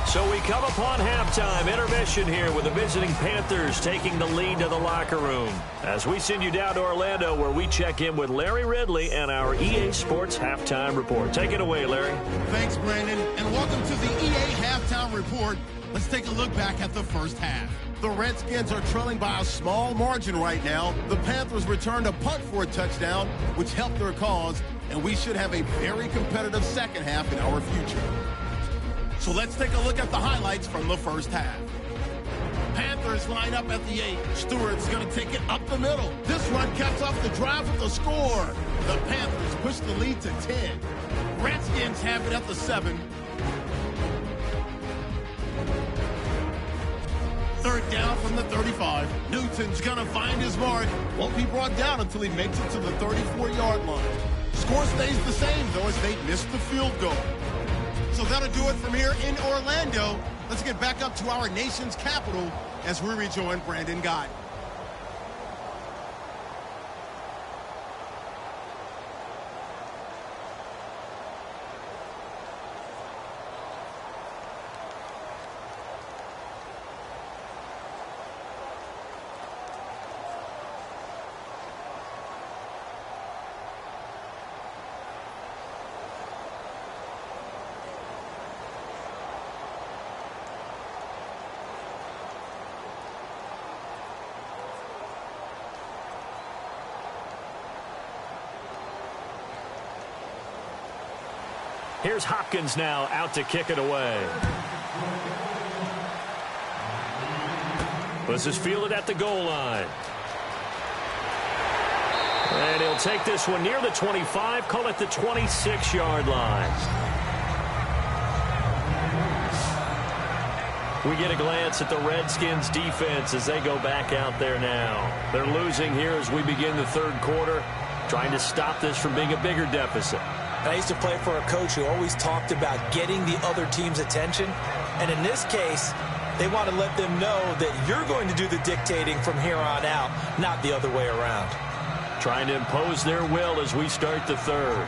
So we come upon halftime intermission here with the visiting Panthers taking the lead to the locker room. As we send you down to Orlando where we check in with Larry Ridley and our EA Sports Halftime Report. Take it away, Larry. Thanks, Brandon, and welcome to the EA Halftime Report. Let's take a look back at the first half. The Redskins are trailing by a small margin right now. The Panthers returned a punt for a touchdown, which helped their cause, and we should have a very competitive second half in our future. So let's take a look at the highlights from the first half. Panthers line up at the 8. Stewart's going to take it up the middle. This run caps off the drive with a score. The Panthers push the lead to 10. Redskins have it at the 7. Third down from the 35. Newton's going to find his mark. Won't be brought down until he makes it to the 34-yard line. Score stays the same, though, as they missed the field goal. So that'll do it from here in Orlando. Let's get back up to our nation's capital as we rejoin Brandon Guy. Here's Hopkins now out to kick it away. This is fielded at the goal line. And he'll take this one near the 25, call it the 26-yard line. We get a glance at the Redskins defense as they go back out there now. They're losing here as we begin the third quarter, trying to stop this from being a bigger deficit. I used to play for a coach who always talked about getting the other team's attention. And in this case, they want to let them know that you're going to do the dictating from here on out, not the other way around. Trying to impose their will as we start the third.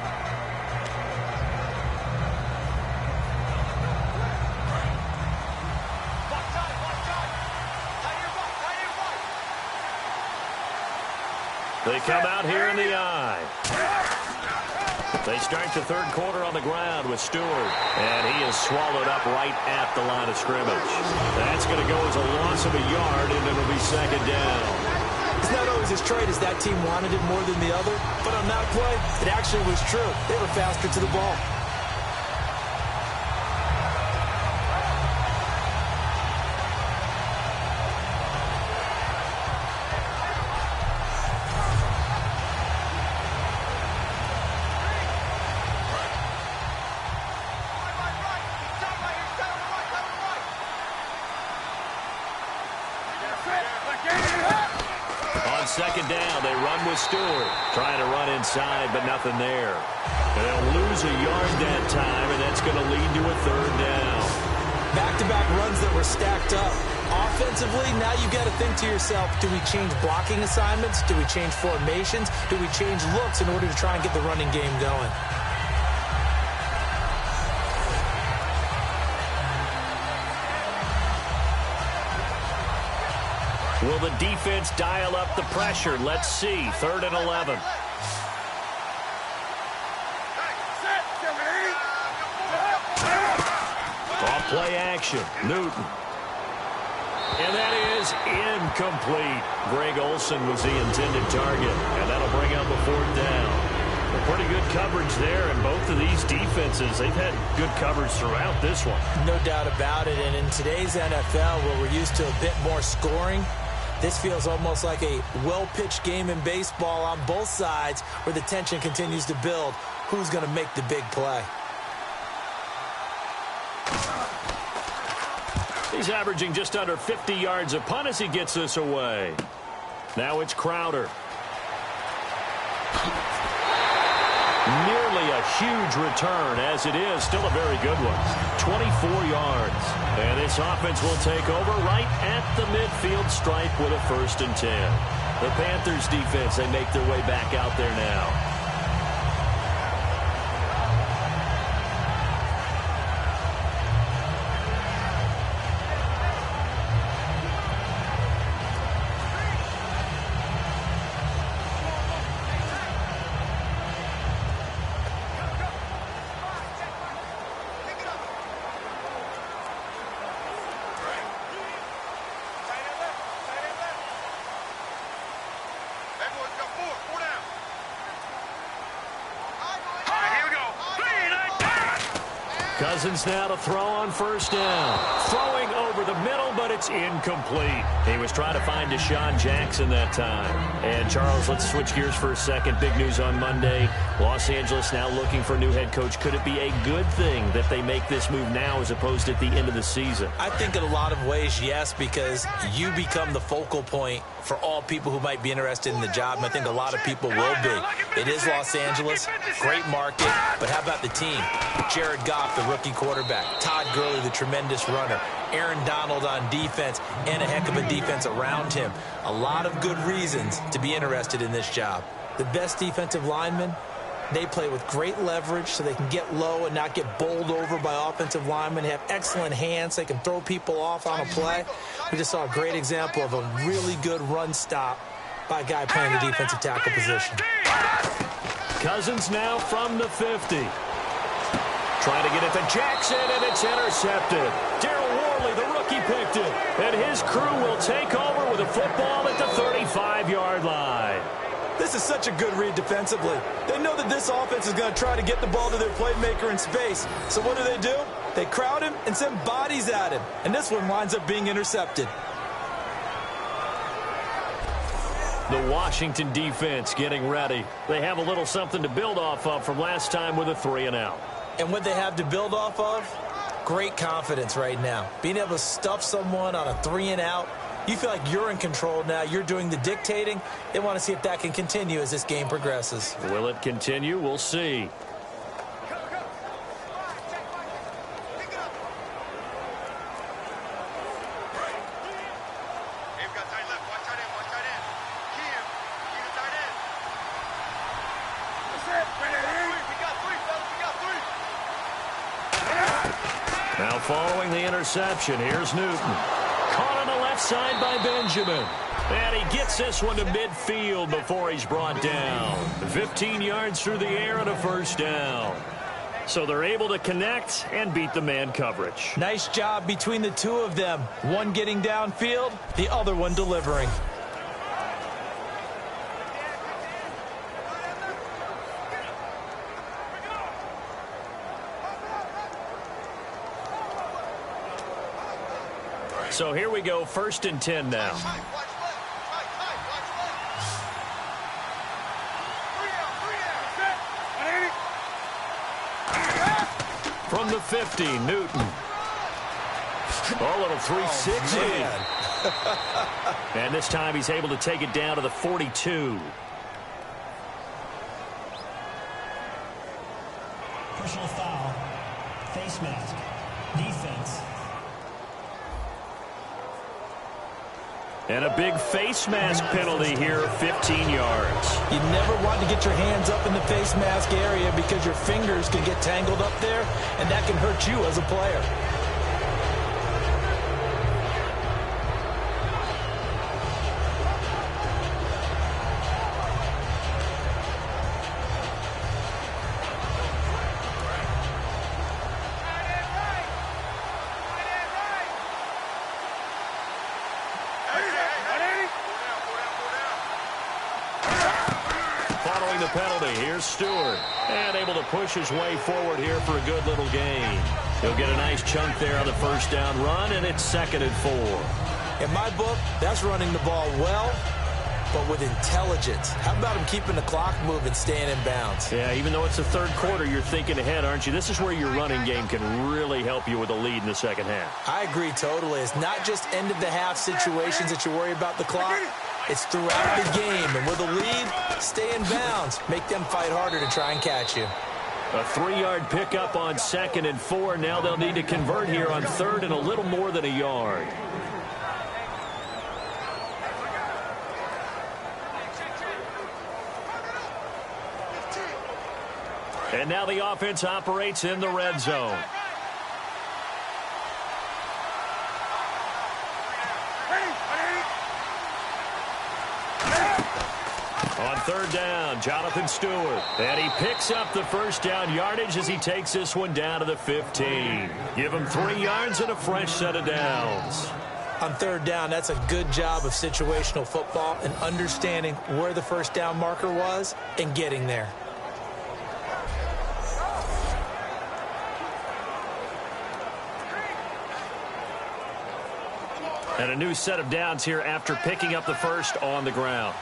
They come out here in the eye. They start the third quarter on the ground with Stewart. And he is swallowed up right at the line of scrimmage. That's going to go as a loss of a yard, and it'll be second down. It's not always as straight as that team wanted it more than the other. But on that play, it actually was true. They were faster to the ball. Second down, they run with Stewart. Trying to run inside, but nothing there. They'll lose a yard that time, and that's going to lead to a third down. Back-to-back runs that were stacked up. Offensively, now you've got to think to yourself, do we change blocking assignments? Do we change formations? Do we change looks in order to try and get the running game going? Will the defense dial up the pressure? Let's see. 3rd and 11. Off play action. Newton. And that is incomplete. Greg Olsen was the intended target, and that'll bring up a 4th down. Pretty good coverage there, and both of these defenses, they've had good coverage throughout this one. No doubt about it, and in today's NFL, where we're used to a bit more scoring, this feels almost like a well-pitched game in baseball on both sides where the tension continues to build. Who's going to make the big play? He's averaging just under 50 yards a punt as he gets this away. Now it's Crowder. Nearly a huge return, as it is still a very good one. 24 yards. And this offense will take over right at the midfield stripe with a 1st and 10. The Panthers defense, they make their way back out there now. Cousins now to throw on 1st down. Throwing over the middle, but it's incomplete. He was trying to find Deshaun Jackson that time. And, Charles, let's switch gears for a second. Big news on Monday. Los Angeles now looking for a new head coach. Could it be a good thing that they make this move now as opposed to at the end of the season? I think in a lot of ways, yes, because you become the focal point for all people who might be interested in the job, and I think a lot of people will be. It is Los Angeles, great market, but how about the team? Jared Goff, the rookie quarterback, Todd Gurley, the tremendous runner, Aaron Donald on defense, and a heck of a defense around him. A lot of good reasons to be interested in this job. The best defensive linemen, they play with great leverage so they can get low and not get bowled over by offensive linemen. They have excellent hands. They can throw people off on a play. We just saw a great example of a really good run stop by a guy playing the defensive tackle position. Cousins now from the 50. Trying to get it to Jackson, and it's intercepted. Darryl Worley, the rookie, picked it. And his crew will take over with a football at the 35-yard line. This is such a good read defensively. They know that this offense is going to try to get the ball to their playmaker in space. So what do? They crowd him and send bodies at him. And this one winds up being intercepted. The Washington defense getting ready. They have a little something to build off of from last time with a 3-and-out. And what they have to build off of? Great confidence right now. Being able to stuff someone on a 3-and-out. You feel like you're in control now. You're doing the dictating. They want to see if that can continue as this game progresses. Will it continue? We'll see. Now following the interception, here's Newton. Caught on the left side by Benjamin. And he gets this one to midfield before he's brought down. 15 yards through the air and a first down. So they're able to connect and beat the man coverage. Nice job between the two of them. One getting downfield, the other one delivering. So here we go, 1st and 10 now. From the 50, Newton. Oh, little 360. And this time he's able to take it down to the 42. Personal foul. Face mask. Defense. And a big face mask penalty here, 15 yards. You never want to get your hands up in the face mask area because your fingers can get tangled up there, and that can hurt you as a player. Following the penalty, here's Stewart. And able to push his way forward here for a good little gain. He'll get a nice chunk there on the first down run, and it's 2nd and 4. In my book, that's running the ball well, but with intelligence. How about him keeping the clock moving, staying in bounds? Yeah, even though it's the 3rd quarter, you're thinking ahead, aren't you? This is where your running game can really help you with a lead in the 2nd half. I agree totally. It's not just end-of-the-half situations that you worry about the clock. It's throughout the game. And with a lead, stay in bounds. Make them fight harder to try and catch you. A 3-yard pickup on 2nd and 4. Now they'll need to convert here on 3rd and a little more than a yard. And now the offense operates in the red zone. On 3rd down, Jonathan Stewart. And he picks up the first down yardage as he takes this one down to the 15. Give him 3 yards and a fresh set of downs. On 3rd down, that's a good job of situational football and understanding where the first down marker was and getting there. And a new set of downs here after picking up the first on the ground.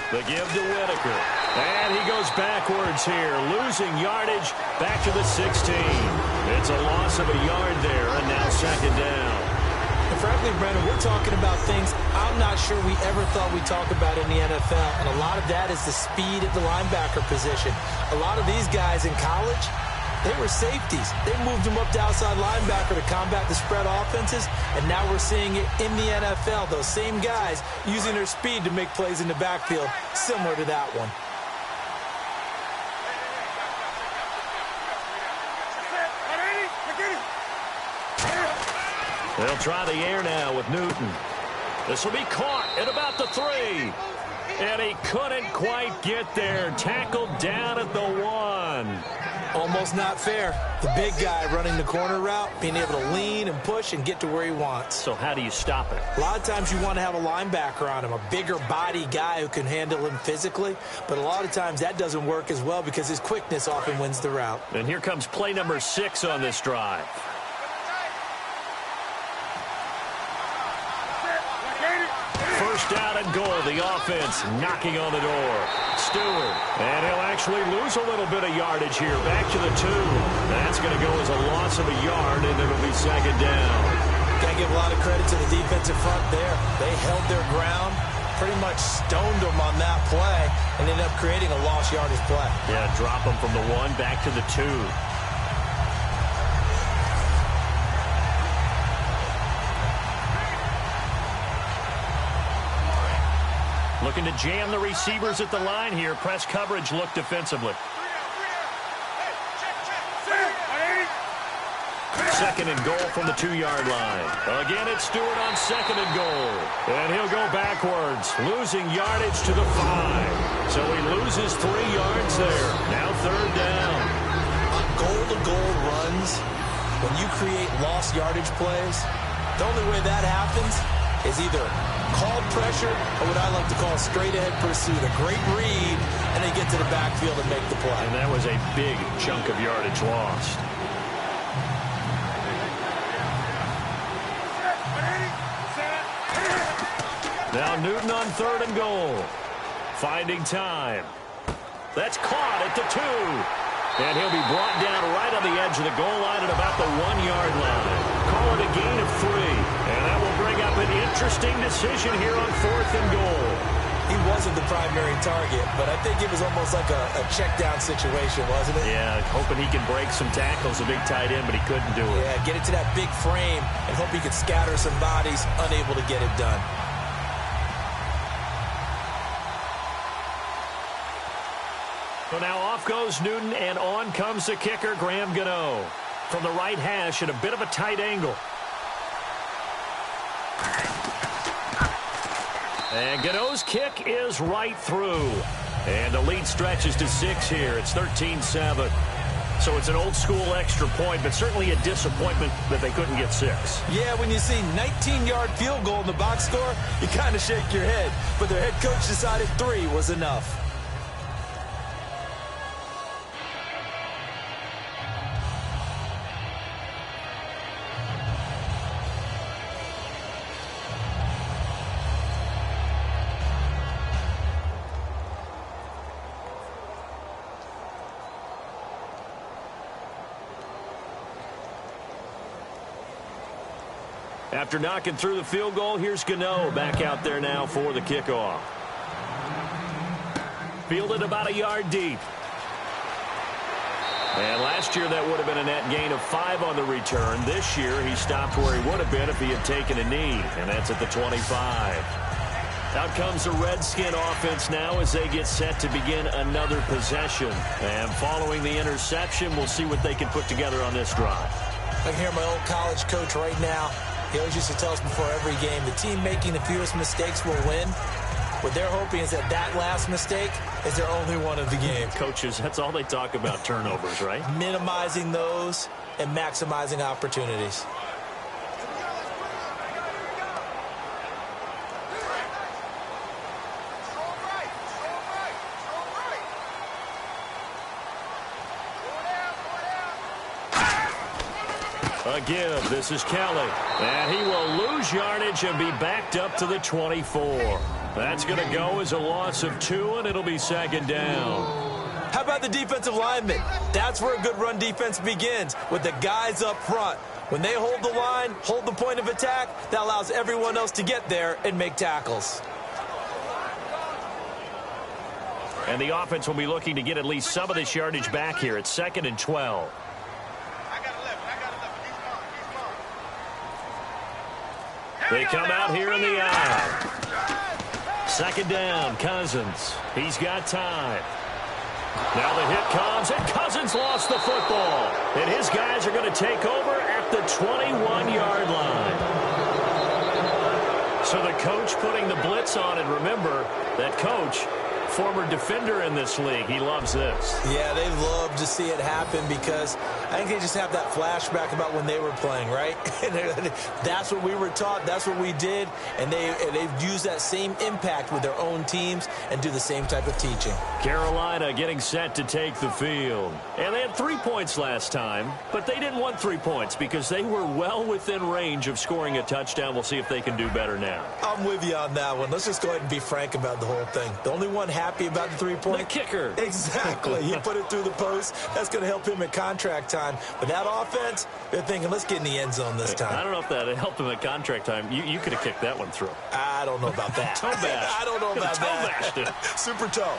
The give to Whitaker. And he goes backwards here, losing yardage back to the 16. It's a loss of a yard there, and now 2nd down. And frankly, Brendan, we're talking about things I'm not sure we ever thought we'd talk about in the NFL. And a lot of that is the speed at the linebacker position. A lot of these guys in college, they were safeties. They moved them up to outside linebacker to combat the spread offenses, and now we're seeing it in the NFL. Those same guys using their speed to make plays in the backfield, similar to that one. They'll try the air now with Newton. This will be caught at about the 3. And he couldn't quite get there. Tackled down at the 1. Almost not fair. The big guy running the corner route, being able to lean and push and get to where he wants. So how do you stop it? A lot of times you want to have a linebacker on him, a bigger body guy who can handle him physically. But a lot of times that doesn't work as well because his quickness often wins the route. And here comes play number 6 on this drive. goal. The offense knocking on the door. Stewart. And he'll actually lose a little bit of yardage here. Back to the 2. That's going to go as a loss of a yard, and it'll be second down. Got to give a lot of credit to the defensive front there. They held their ground, pretty much stoned them on that play, and ended up creating a lost yardage play. Yeah, drop them from the 1 back to the 2. Looking to jam the receivers at the line here. Press coverage look defensively. Second and goal from the 2-yard line. Again, it's Stewart on second and goal. And he'll go backwards, losing yardage to the 5. So he loses 3 yards there. Now third down. On goal-to-goal runs, when you create lost yardage plays, the only way that happens is either called pressure or what I like to call straight-ahead pursuit. A great read, and they get to the backfield and make the play. And that was a big chunk of yardage lost. Now Newton on third and goal. Finding time. That's caught at the 2. And he'll be brought down right on the edge of the goal line at about the 1-yard line. Call it a gain of 3. And that will bring up an interesting decision here on fourth and goal. He wasn't the primary target, but I think it was almost like a check-down situation, wasn't it? Yeah, hoping he can break some tackles, a big tight end, but he couldn't do it. Yeah, get it to that big frame and hope he could scatter some bodies, unable to get it done. So now off goes Newton, and on comes the kicker, Graham Gano. From the right hash at a bit of a tight angle. And Gano's kick is right through. And the lead stretches to 6 here. It's 13-7. So it's an old-school extra point, but certainly a disappointment that they couldn't get 6. Yeah, when you see 19-yard field goal in the box score, you kind of shake your head. But their head coach decided 3 was enough. After knocking through the field goal, here's Gano back out there now for the kickoff. Fielded about a yard deep. And last year that would have been a net gain of 5 on the return. This year he stopped where he would have been if he had taken a knee, and that's at the 25. Out comes the Redskin offense now as they get set to begin another possession. And following the interception, we'll see what they can put together on this drive. I can hear my old college coach right now. He always used to tell us before every game, the team making the fewest mistakes will win. What they're hoping is that last mistake is their only one of the game. Coaches, that's all they talk about, turnovers, right? Minimizing those and maximizing opportunities. Again, this is Kelly. And he will lose yardage and be backed up to the 24. That's going to go as a loss of 2, and it'll be second down. How about the defensive linemen? That's where a good run defense begins, with the guys up front. When they hold the line, hold the point of attack, that allows everyone else to get there and make tackles. And the offense will be looking to get at least some of this yardage back here. It's 2nd and 12. They come out here in the eye. Second down, Cousins. He's got time. Now the hit comes, and Cousins lost the football. And his guys are going to take over at the 21-yard line. So the coach putting the blitz on, and remember, that coach former defender in this league. He loves this. Yeah, they love to see it happen because I think they just have that flashback about when they were playing, right? That's what we were taught. That's what we did. And they've used that same impact with their own teams and do the same type of teaching. Carolina getting set to take the field. And they had 3 points last time, but they didn't want 3 points because they were well within range of scoring a touchdown. We'll see if they can do better now. I'm with you on that one. Let's just go ahead and be frank about the whole thing. The only one happy about the 3-point? The kicker. Exactly. He put it through the post. That's going to help him at contract time. But that offense, they're thinking, let's get in the end zone this time. I don't know if that helped him at contract time. You could have kicked that one through. I don't know about that. Toe bash. I don't know about that. Toe bashed it. Super toe.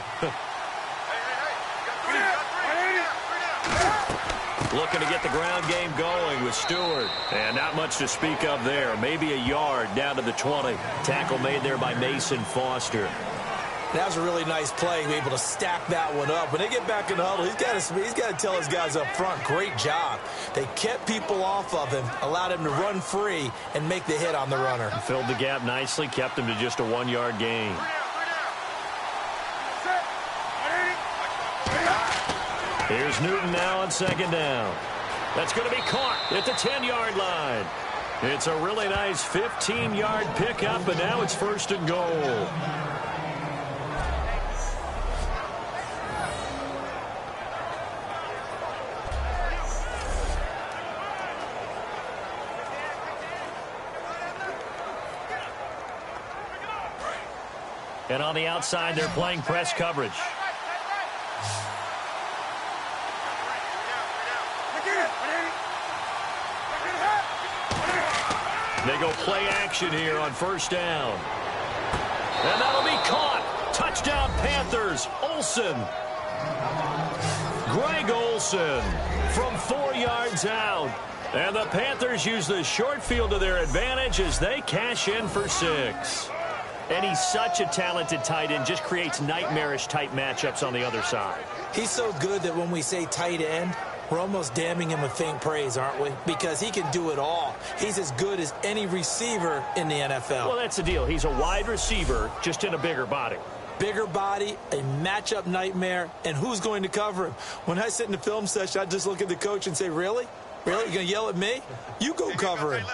Looking to get the ground game going with Stewart. And not much to speak of there. Maybe a yard down to the 20. Tackle made there by Mason Foster. That was a really nice play, able to stack that one up. When they get back in the huddle, he's got to tell his guys up front, great job. They kept people off of him, allowed him to run free and make the hit on the runner. Filled the gap nicely, kept him to just a 1-yard gain. Here's Newton now on second down. That's going to be caught at the 10-yard line. It's a really nice 15-yard pickup, and now it's 1st and goal. And on the outside, they're playing press coverage. They go play action here on 1st down. And that'll be caught. Touchdown Panthers. Olsen. Greg Olsen from 4 yards out. And the Panthers use the short field to their advantage as they cash in for 6. And he's such a talented tight end, just creates nightmarish-type matchups on the other side. He's so good that when we say tight end, we're almost damning him with faint praise, aren't we? Because he can do it all. He's as good as any receiver in the NFL. Well, that's the deal. He's a wide receiver, just in a bigger body. Bigger body, a matchup nightmare, and who's going to cover him? When I sit in the film session, I just look at the coach and say, really? Really? You're going to yell at me? You go cover him.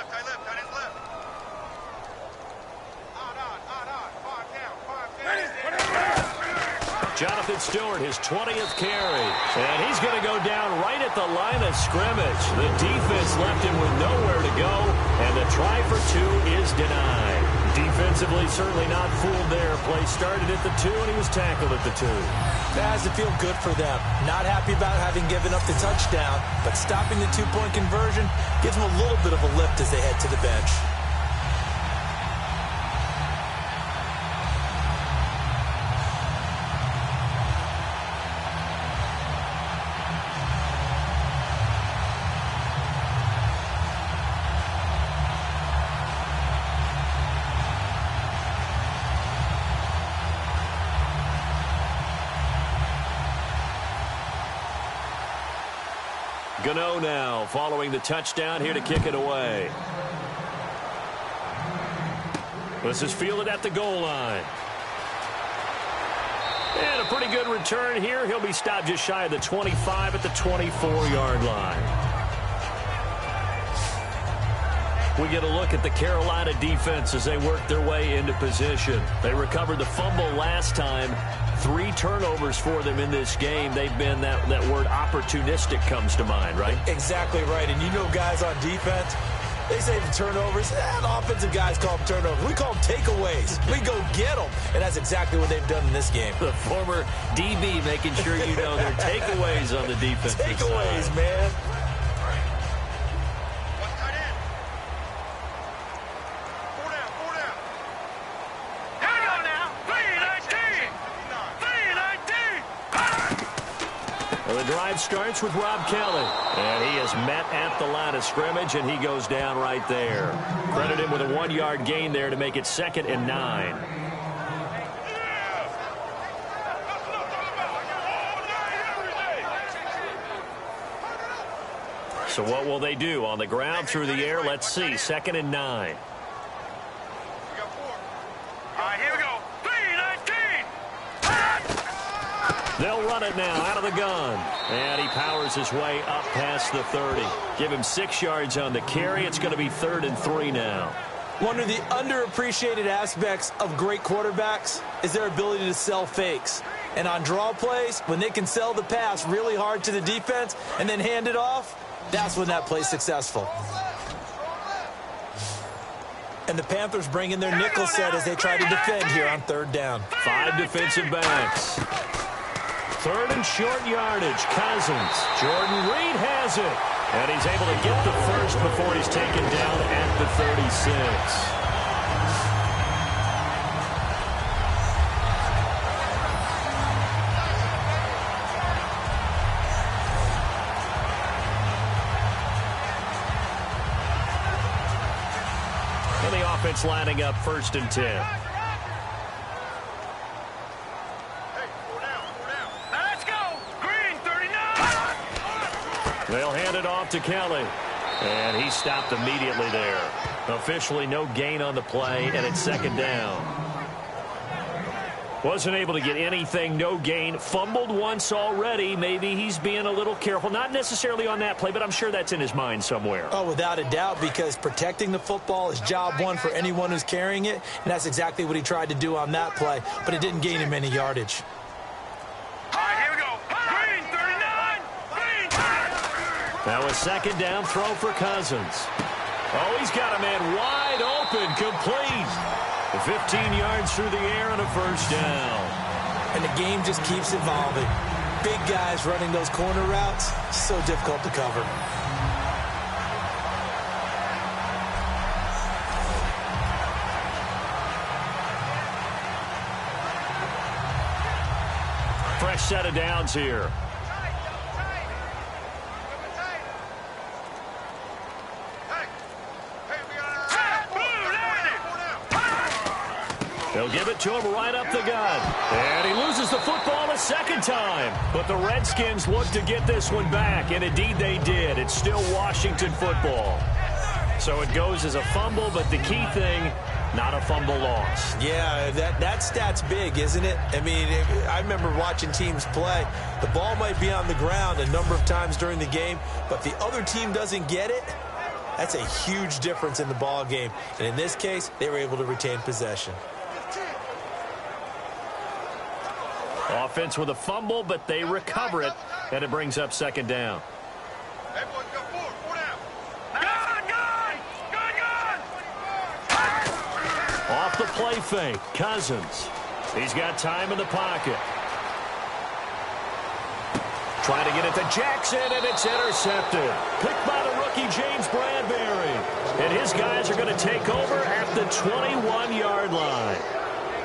Jonathan Stewart, his 20th carry. And he's going to go down right at the line of scrimmage. The defense left him with nowhere to go, and the try for 2 is denied. Defensively, certainly not fooled there. Play started at the 2, and he was tackled at the 2. That has to feel good for them. Not happy about having given up the touchdown, but stopping the 2-point conversion gives them a little bit of a lift as they head to the bench. Gano now following the touchdown here to kick it away. This is fielded at the goal line. And a pretty good return here. He'll be stopped just shy of the 25 at the 24-yard line. We get a look at the Carolina defense as they work their way into position. They recovered the fumble last time. 3 turnovers for them in this game. They've been, that word opportunistic comes to mind, right? Exactly right. And you know guys on defense, they say the turnovers. The offensive guys call them turnovers. We call them takeaways. We go get them. And that's exactly what they've done in this game. The former DB making sure you know they're takeaways on the defense. Takeaways, man. The drive starts with Rob Kelly. And he is met at the line of scrimmage, and he goes down right there. Credit him with a 1-yard gain there to make it 2nd and 9. So what will they do? On the ground, through the air? Let's see. 2nd and 9. All right, here we go. 3-19. They'll run it now out of the gun. And he powers his way up past the 30. Give him 6 yards on the carry. It's going to be 3rd and 3 now. One of the underappreciated aspects of great quarterbacks is their ability to sell fakes. And on draw plays, when they can sell the pass really hard to the defense and then hand it off, that's when that play's successful. And the Panthers bring in their nickel set as they try to defend here on 3rd down. 5 defensive backs. 3rd and short yardage. Cousins. Jordan Reed has it. And he's able to get the first before he's taken down at the 36. And the offense lining up 1st and 10. They'll hand it off to Kelly. And he stopped immediately there. Officially no gain on the play, and it's 2nd down. Wasn't able to get anything, no gain. Fumbled once already. Maybe he's being a little careful. Not necessarily on that play, but I'm sure that's in his mind somewhere. Oh, without a doubt, because protecting the football is job one for anyone who's carrying it, and that's exactly what he tried to do on that play, but it didn't gain him any yardage. That was 2nd down, throw for Cousins. Oh, he's got a man wide open, complete. 15 yards through the air and a 1st down. And the game just keeps evolving. Big guys running those corner routes, so difficult to cover. Fresh set of downs here. They'll give it to him right up the gut. And he loses the football a 2nd time. But the Redskins look to get this one back, and indeed they did. It's still Washington football. So it goes as a fumble, but the key thing, not a fumble loss. Yeah, that stat's big, isn't it? I mean, I remember watching teams play. The ball might be on the ground a number of times during the game, but the other team doesn't get it. That's a huge difference in the ball game. And in this case, they were able to retain possession. Offense with a fumble, but they recover it, and it brings up 2nd down. Off the play fake, Cousins. He's got time in the pocket. Trying to get it to Jackson, and it's intercepted. Picked by the rookie, James Bradbury. And his guys are going to take over at the 21-yard line.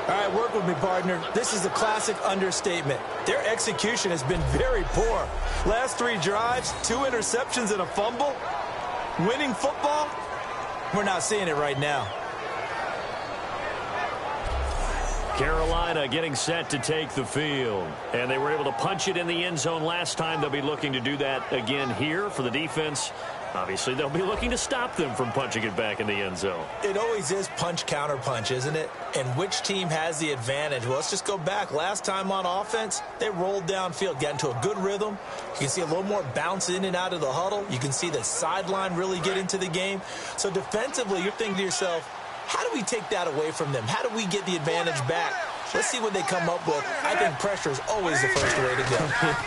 All right, work with me, partner. This is a classic understatement. Their execution has been very poor. Last 3 drives, 2 interceptions and a fumble. Winning football? We're not seeing it right now. Carolina getting set to take the field. And they were able to punch it in the end zone last time. They'll be looking to do that again here for the defense. Obviously, they'll be looking to stop them from punching it back in the end zone. It always is punch, counter punch, isn't it? And which team has the advantage? Well, let's just go back. Last time on offense, they rolled downfield, got into a good rhythm. You can see a little more bounce in and out of the huddle. You can see the sideline really get into the game. So defensively, you're thinking to yourself, how do we take that away from them? How do we get the advantage back? Let's see what they come up with. I think pressure is always the first way to go.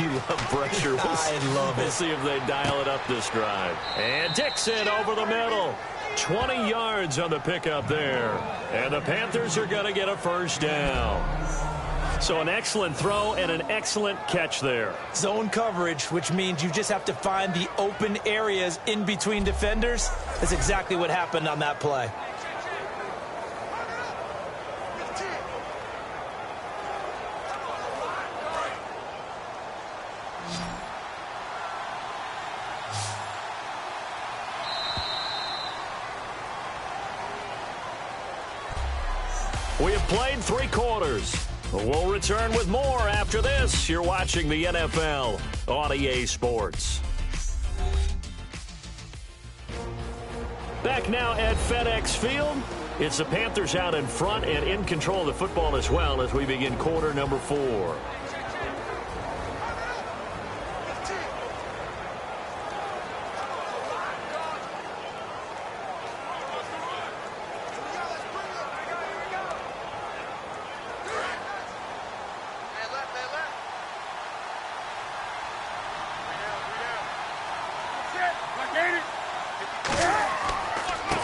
You love pressure. I love it. We'll see if they dial it up this drive. And Dixon over the middle. 20 yards on the pickup there. And the Panthers are going to get a 1st down. So an excellent throw and an excellent catch there. Zone coverage, which means you just have to find the open areas in between defenders. That's exactly what happened on that play. We have played 3 quarters. We'll return with more after this. You're watching the NFL on EA Sports. Back now at FedEx Field. It's the Panthers out in front and in control of the football as well as we begin quarter number 4.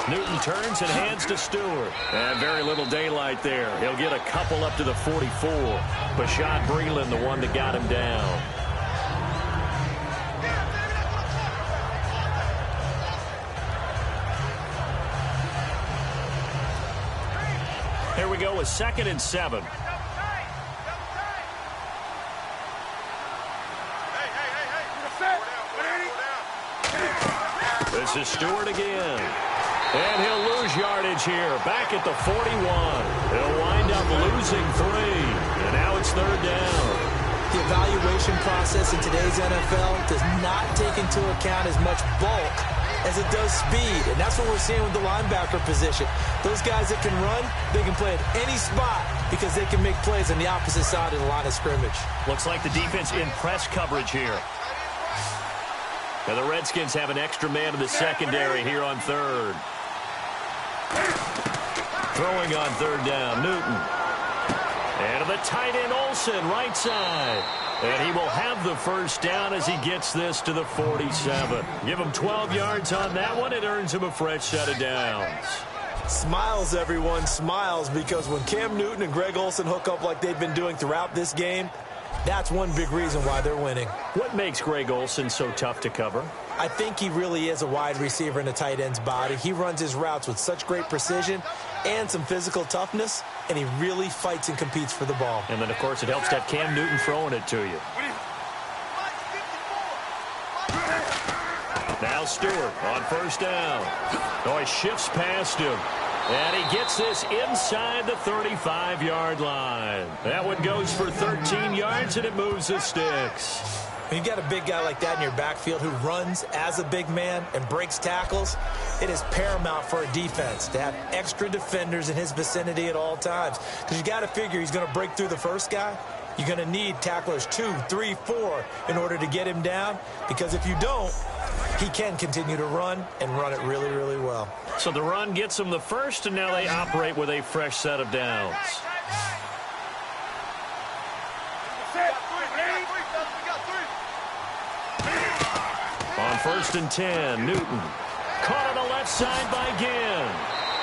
Newton turns and hands to Stewart. And very little daylight there. He'll get a couple up to the 44. Bashad Breeland, the one that got him down. Here we go with 2nd and 7. This is Stewart again. And he'll lose yardage here. Back at the 41. He'll wind up losing 3. And now it's 3rd down. The evaluation process in today's NFL does not take into account as much bulk as it does speed. And that's what we're seeing with the linebacker position. Those guys that can run, they can play at any spot because they can make plays on the opposite side of the line of scrimmage. Looks like the defense in press coverage here. Now the Redskins have an extra man in the secondary here on 3rd. Throwing on 3rd down, Newton. And to the tight end, Olsen, right side. And he will have the 1st down as he gets this to the 47. Give him 12 yards on that one. It earns him a fresh set of downs. Smiles, everyone, smiles, because when Cam Newton and Greg Olsen hook up like they've been doing throughout this game, that's one big reason why they're winning. What makes Greg Olsen so tough to cover? I think he really is a wide receiver in a tight end's body. He runs his routes with such great precision and some physical toughness, and he really fights and competes for the ball. And then, of course, it helps to have Cam Newton throwing it to you. Now Stewart on 1st down. Oh, he shifts past him. And he gets this inside the 35-yard line. That one goes for 13 yards, and it moves the sticks. When you got a big guy like that in your backfield who runs as a big man and breaks tackles, it is paramount for a defense to have extra defenders in his vicinity at all times. Because you got to figure he's going to break through the first guy. You're going to need tacklers 2, 3, 4 in order to get him down. Because if you don't, he can continue to run and run it really, really well. So the run gets him the 1st, and now they operate with a fresh set of downs. On 1st and 10, Newton. Caught on the left side by Ginn.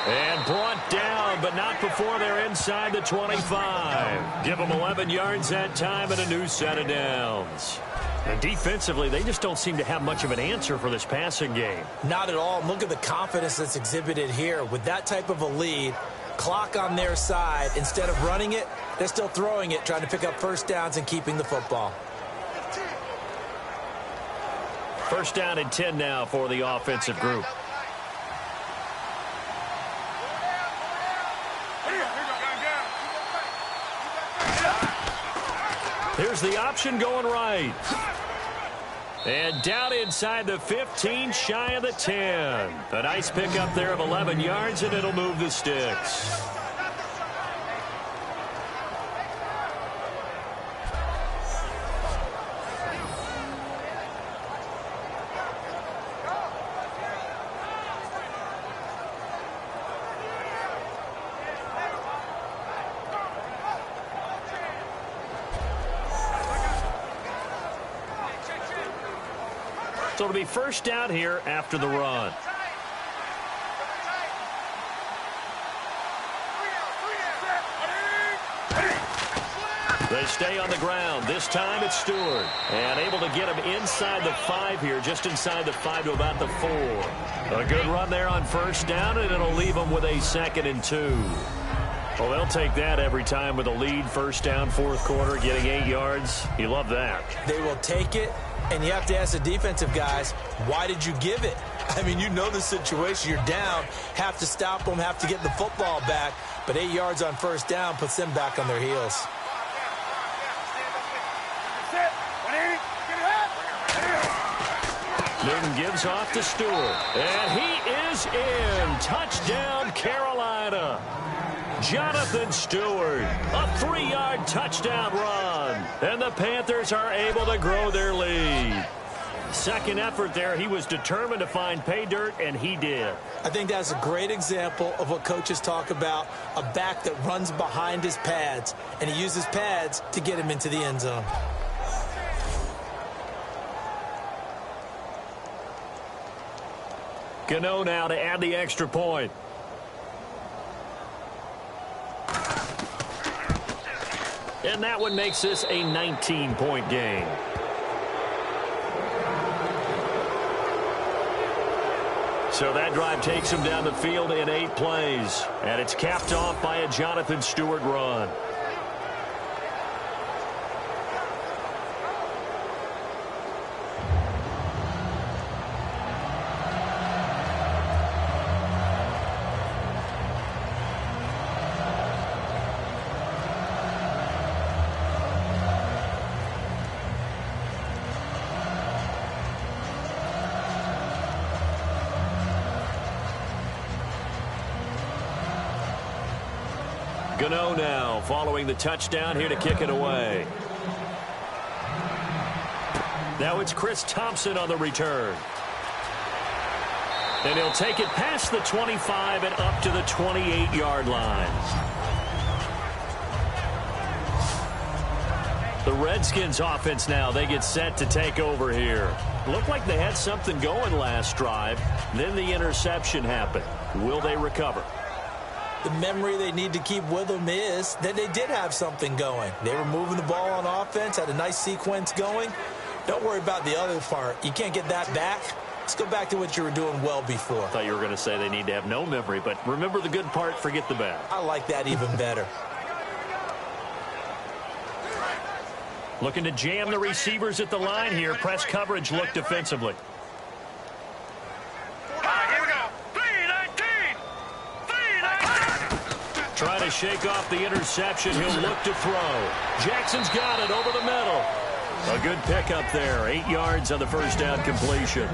And brought down, but not before they're inside the 25. Give them 11 yards that time and a new set of downs. And defensively, they just don't seem to have much of an answer for this passing game. Not at all. Look at the confidence that's exhibited here. With that type of a lead, clock on their side, instead of running it, they're still throwing it, trying to pick up 1st downs and keeping the football. 1st down and 10 now for the offensive group. Here's the option going right. And down inside the 15, shy of the 10. A nice pickup there of 11 yards, and it'll move the sticks. So it'll be 1st down here after the run. They stay on the ground. This time it's Stewart. And able to get him inside the 5 here, just inside the 5 to about the 4. A good run there on 1st down, and it'll leave them with a 2nd and 2. Well, they'll take that every time with a lead. 1st down, 4th quarter, getting 8 yards. You love that. They will take it. And you have to ask the defensive guys, why did you give it? I mean, you know the situation. You're down, have to stop them, have to get the football back. But 8 yards on 1st down puts them back on their heels. Newton gives off to Stewart. And he is in. Touchdown, Carolina. Jonathan Stewart, a 3-yard touchdown run. And the Panthers are able to grow their lead. Second effort there, he was determined to find pay dirt, and he did. I think that's a great example of what coaches talk about, a back that runs behind his pads, and he uses pads to get him into the end zone. Gano now to add the extra point. And that one makes this a 19-point game. So that drive takes him down the field in 8 plays. And it's capped off by a Jonathan Stewart run. Gano now following the touchdown here to kick it away. Now it's Chris Thompson on the return. And he'll take it past the 25 and up to the 28-yard line. The Redskins offense now, they get set to take over here. Looked like they had something going last drive. Then the interception happened. Will they recover? The memory they need to keep with them is that they did have something going. They were moving the ball on offense, had a nice sequence going. Don't worry about the other part. You can't get that back. Let's go back to what you were doing well before. I thought you were going to say they need to have no memory, but remember the good part, forget the bad. I like that even better. Looking to jam the receivers at the line here. Press coverage look defensively. Trying to shake off the interception. He'll look to throw. Jackson's got it over the middle. A good pickup there. 8 yards on the first down completion.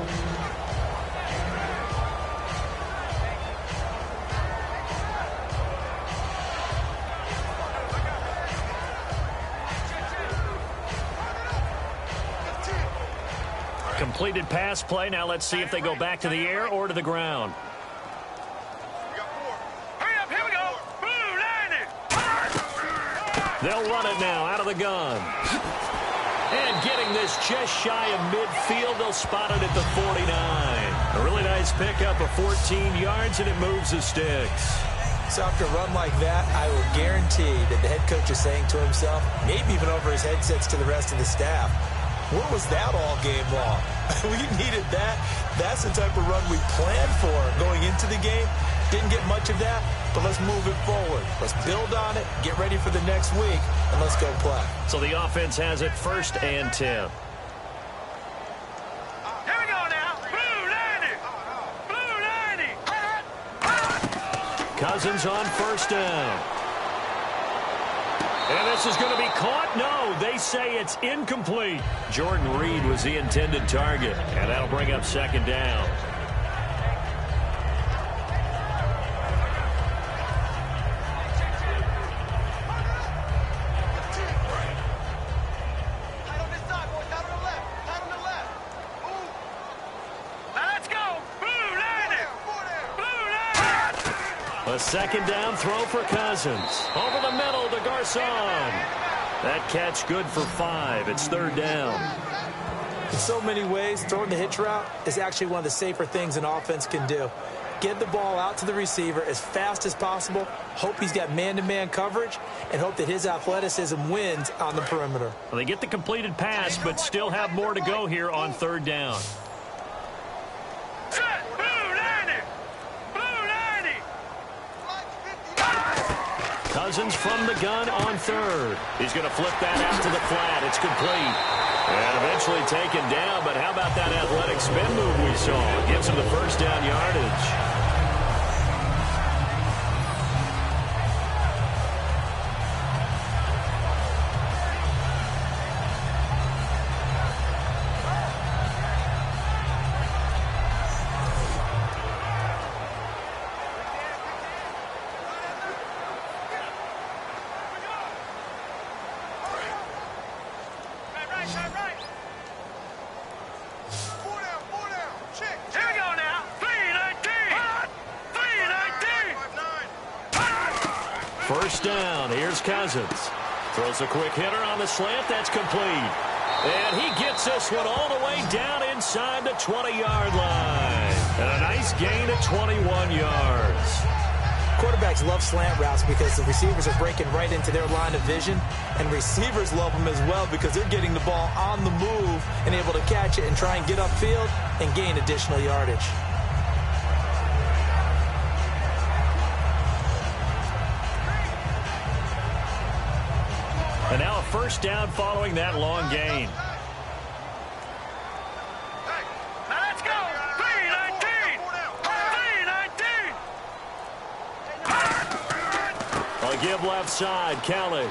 Completed pass play. Now let's see if they go back to the air or to the ground. They'll run it now out of the gun. And getting this just shy of midfield, they'll spot it at the 49. A really nice pickup of 14 yards, and it moves the sticks. So after a run like that, I will guarantee that the head coach is saying to himself, maybe even over his headsets to the rest of the staff, where was that all game long? We needed that. That's the type of run we planned for going into the game. Didn't get much of that, but let's move it forward. Let's build on it, get ready for the next week, and let's go play. So the offense has it 1st and 10. Here we go now. Blue 90. Blue 90. Cousins on 1st down. And this is going to be caught. No, they say it's incomplete. Jordan Reed was the intended target, and that'll bring up 2nd down. A 2nd down throw for Cousins. Over the middle to Garcon. That catch good for 5. It's 3rd down. In so many ways, throwing the hitch route is actually one of the safer things an offense can do. Get the ball out to the receiver as fast as possible, hope he's got man-to-man coverage, and hope that his athleticism wins on the perimeter. Well, they get the completed pass, but still have more to go here on 3rd down. Cousins from the gun on 3rd. He's going to flip that out to the flat. It's complete. And eventually taken down, but how about that athletic spin move we saw? Gives him the 1st down yardage. First down. Here's Cousins. Throws a quick hitter on the slant. That's complete. And he gets this one all the way down inside the 20-yard line. And a nice gain of 21 yards. Quarterbacks love slant routes because the receivers are breaking right into their line of vision, and receivers love them as well because they're getting the ball on the move and able to catch it and try and get upfield and gain additional yardage. And now a first down following that long gain. Hey, now let's go. 3-19. 3-19. I'll give left side, Kelly.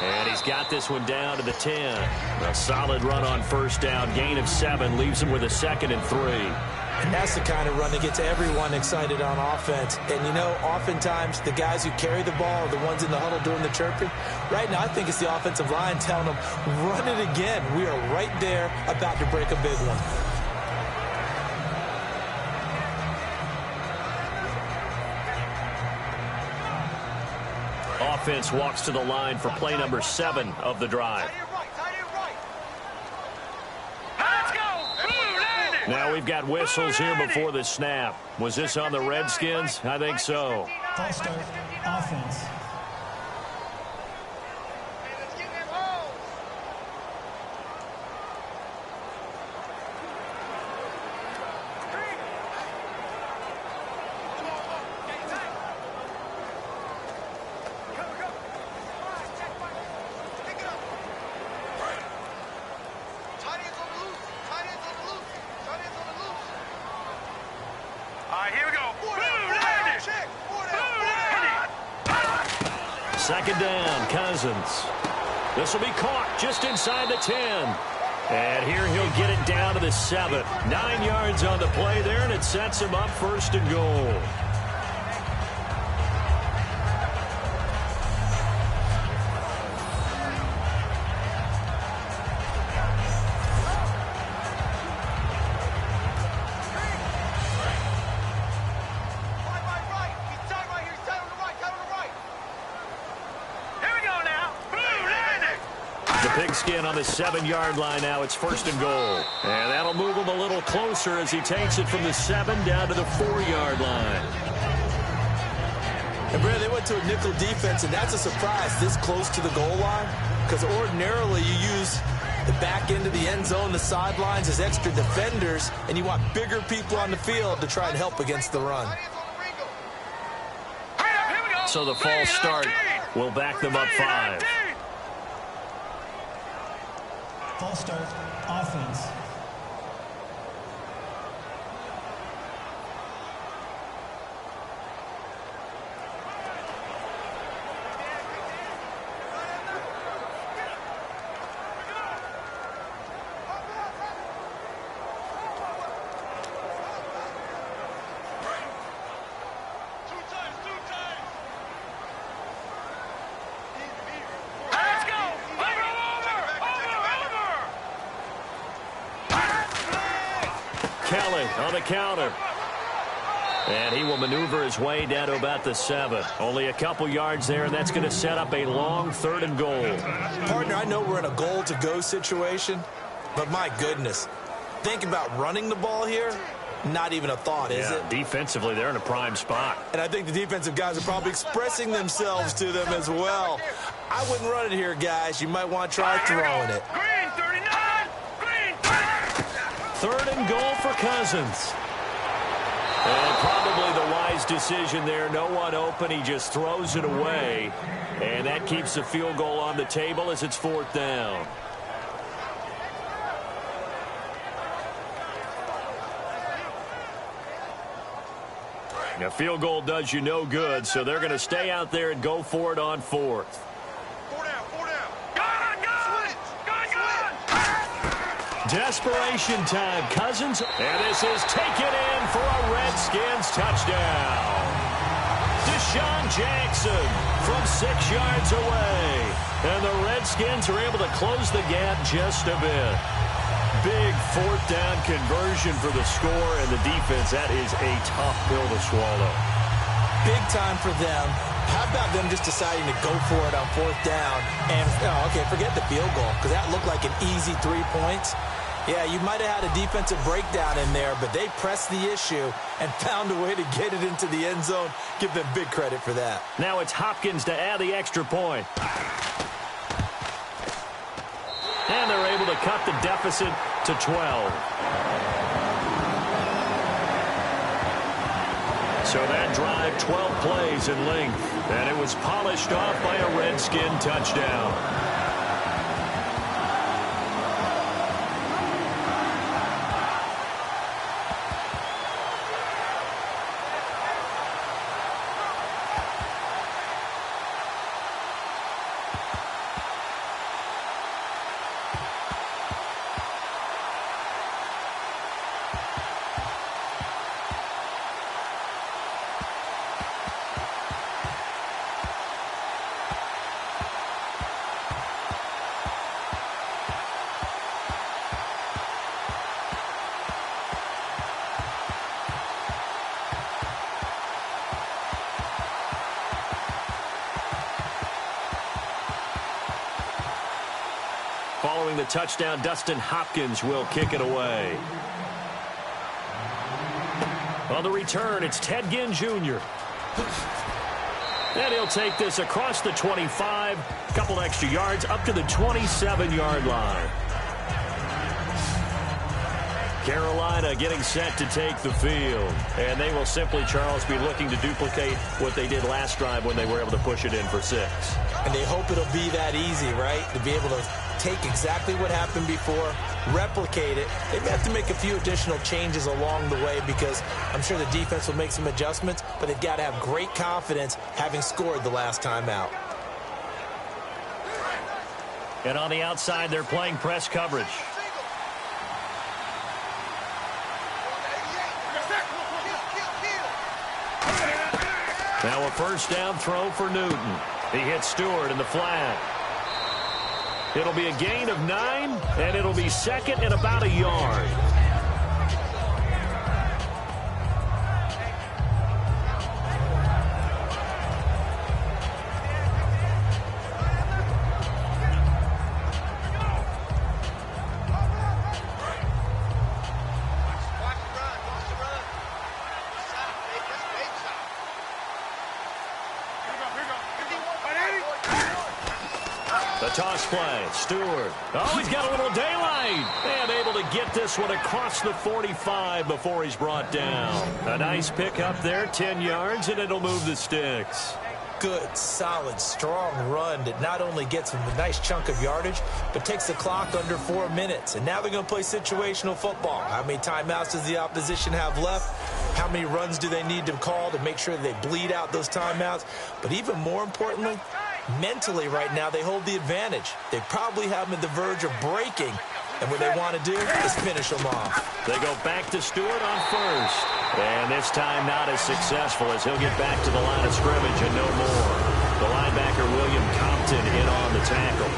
And he's got this one down to the 10. A solid run on first down. Gain of 7 leaves him with a 2nd and 3. And that's the kind of run that gets everyone excited on offense. And, you know, oftentimes the guys who carry the ball are the ones in the huddle doing the chirping. Right now, I think it's the offensive line telling them, run it again. We are right there about to break a big one. Offense walks to the line for play number 7 of the drive. Now we've got whistles here before the snap. Was this on the Redskins? I think so. False start, offense. Second down, Cousins. This will be caught just inside the 10. And here he'll get it down to the 7. 9 yards on the play there, and it sets him up 1st and goal. Pigskin on the 7-yard line now. It's 1st and goal. And that'll move him a little closer as he takes it from the 7 down to the 4-yard line. And, Brad, they went to a nickel defense, and that's a surprise this close to the goal line because ordinarily you use the back end of the end zone, the sidelines as extra defenders, and you want bigger people on the field to try and help against the run. So the false start will back them up 5. False start, offense. Kelly on the counter. And he will maneuver his way down to about the 7. Only a couple yards there, and that's going to set up a long 3rd and goal. Partner, I know we're in a goal-to-go situation, but my goodness, think about running the ball here. Not even a thought, is it? Defensively, they're in a prime spot. And I think the defensive guys are probably expressing themselves to them as well. I wouldn't run it here, guys. You might want to try throwing it. Green 39. Green 3rd and goal for Cousins. And probably the wise decision there. No one open. He just throws it away. And that keeps the field goal on the table as it's 4th down. A field goal does you no good, so they're going to stay out there and go for it on 4th. 4 down. Desperation time. Cousins, and this is taken in for a Redskins touchdown. Deshaun Jackson from 6 yards away. And the Redskins are able to close the gap just a bit. Big 4th down conversion for the score and the defense. That is a tough pill to swallow. Big time for them. How about them just deciding to go for it on 4th down and, okay, forget the field goal, because that looked like an easy 3 points. Yeah, you might have had a defensive breakdown in there, but they pressed the issue and found a way to get it into the end zone. Give them big credit for that. Now it's Hopkins to add the extra point. And they're able to cut the deficit to 12. So that drive, 12 plays in length, and it was polished off by a Redskin touchdown. Following the touchdown, Dustin Hopkins will kick it away. On the return, it's Ted Ginn Jr. And he'll take this across the 25, a couple extra yards, up to the 27-yard line. Carolina getting set to take the field. And they will simply, Charles, be looking to duplicate what they did last drive when they were able to push it in for 6. And they hope it'll be that easy, right? To be able to take exactly what happened before, replicate it. They may have to make a few additional changes along the way because I'm sure the defense will make some adjustments, but they've got to have great confidence having scored the last time out. And on the outside, they're playing press coverage. Now a first down throw for Newton. He hits Stewart in the flat. It'll be a gain of 9, and it'll be second and about a yard. Toss play, Stewart. Oh, he's got a little daylight. And able to get this one across the 45 before he's brought down. A nice pickup there, 10 yards, and it'll move the sticks. Good, solid, strong run that not only gets him a nice chunk of yardage, but takes the clock under 4 minutes. And now they're going to play situational football. How many timeouts does the opposition have left? How many runs do they need to call to make sure they bleed out those timeouts? But even more importantly, mentally right now, they hold the advantage. They probably have them at the verge of breaking. And what they want to do is finish them off. They go back to Stewart on first. And this time not as successful as he'll get back to the line of scrimmage and no more. The linebacker, William Compton, in on the tackle.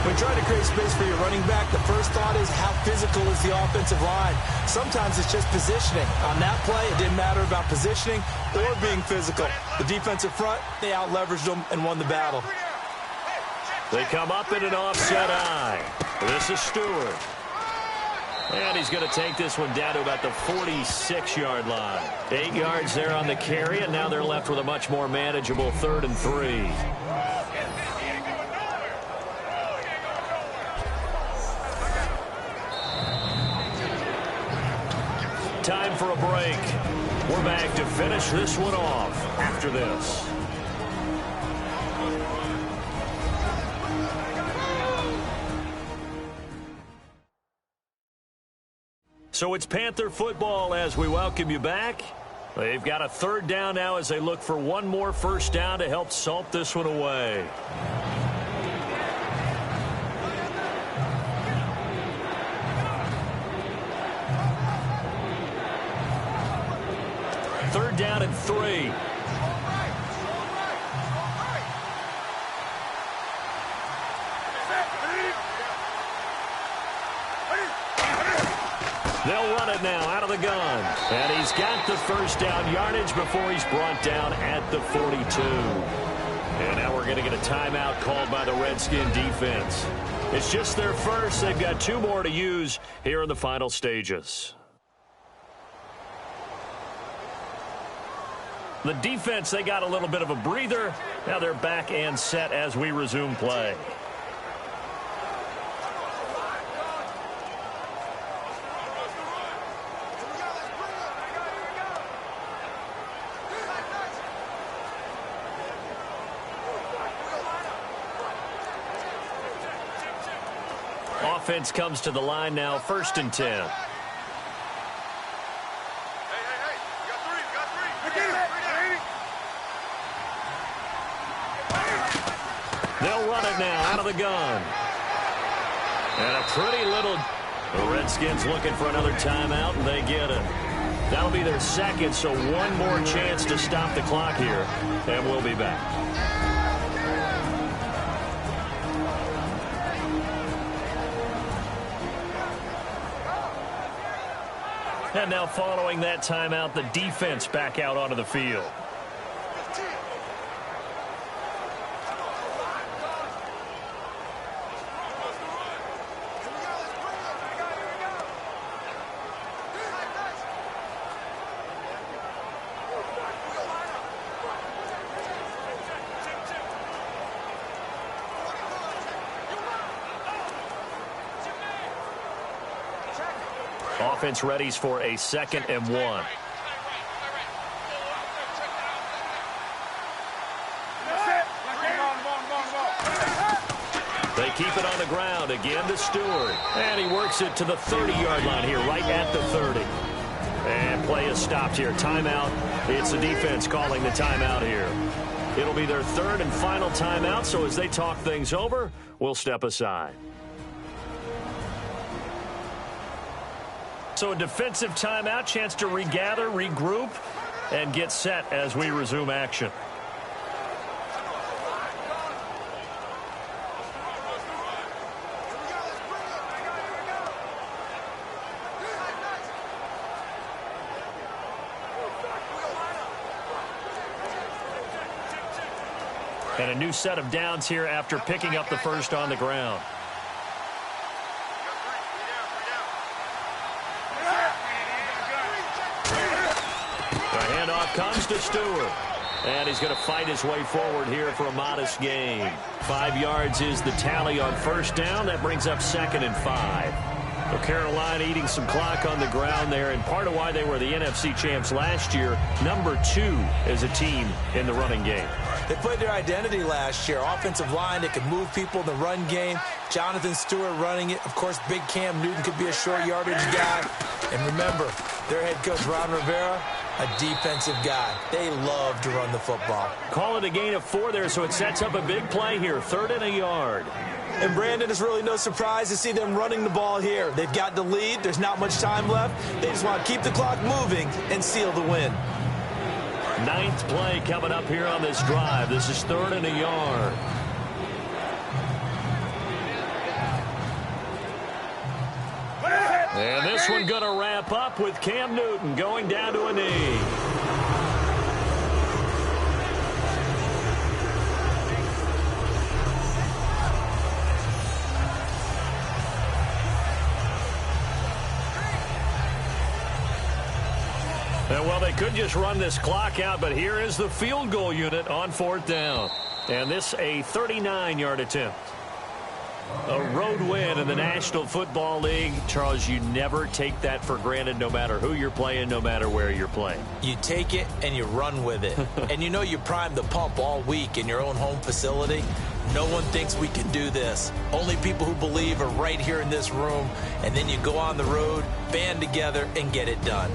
When trying to create space for your running back, the first thought is how physical is the offensive line. Sometimes it's just positioning. On that play, it didn't matter about positioning or being physical. The defensive front, they out-leveraged them and won the battle. They come up in an offset eye. This is Stewart. And he's going to take this one down to about the 46-yard line. 8 yards there on the carry, and now they're left with a much more manageable 3rd and 3. Time for a break. We're back to finish this one off after this. So it's Panther football as we welcome you back. They've got a 3rd down now as they look for one more first down to help salt this one away. Third down and 3. They'll run it now out of the gun. And he's got the first down yardage before he's brought down at the 42. And now we're going to get a timeout called by the Redskin defense. It's just their first. They've got 2 more to use here in the final stages. The defense, they got a little bit of a breather. Now they're back and set as we resume play. Offense comes to the line now, 1st and 10. Hey, we got three. They'll run it now out of the gun. And a pretty little... The Redskins looking for another timeout, and they get it. That'll be their second, so one more chance to stop the clock here, and we'll be back. And now following that timeout, the defense back out onto the field. Offense readies for a 2nd and 1. They keep it on the ground again to Stewart. And he works it to the 30-yard line here, right at the 30. And play is stopped here. Timeout. It's the defense calling the timeout here. It'll be their 3rd and final timeout, so as they talk things over, we'll step aside. So a defensive timeout, chance to regather, regroup, and get set as we resume action. And a new set of downs here after picking up the first on the ground. Comes to Stewart. And he's going to fight his way forward here for a modest gain. 5 yards is the tally on 1st down. That brings up 2nd and 5. Well, Carolina eating some clock on the ground there, and part of why they were the NFC champs last year, number 2 as a team in the running game. They played their identity last year. Offensive line, they could move people in the run game. Jonathan Stewart running it. Of course, big Cam Newton could be a short yardage guy. And remember, their head coach, Ron Rivera, a defensive guy. They love to run the football. Call it a gain of 4 there, so it sets up a big play here. 3rd and a yard. And Brandon, it's really no surprise to see them running the ball here. They've got the lead. There's not much time left. They just want to keep the clock moving and seal the win. 9th play coming up here on this drive. This is 3rd and a yard. And this one going to wrap up with Cam Newton going down to a knee. And well, they could just run this clock out, but here is the field goal unit on 4th down. And this a 39-yard attempt. A road win in the National Football League. Charles, you never take that for granted no matter who you're playing, no matter where you're playing. You take it and you run with it. And you know you primed the pump all week in your own home facility. No one thinks we can do this. Only people who believe are right here in this room. And then you go on the road, band together, and get it done.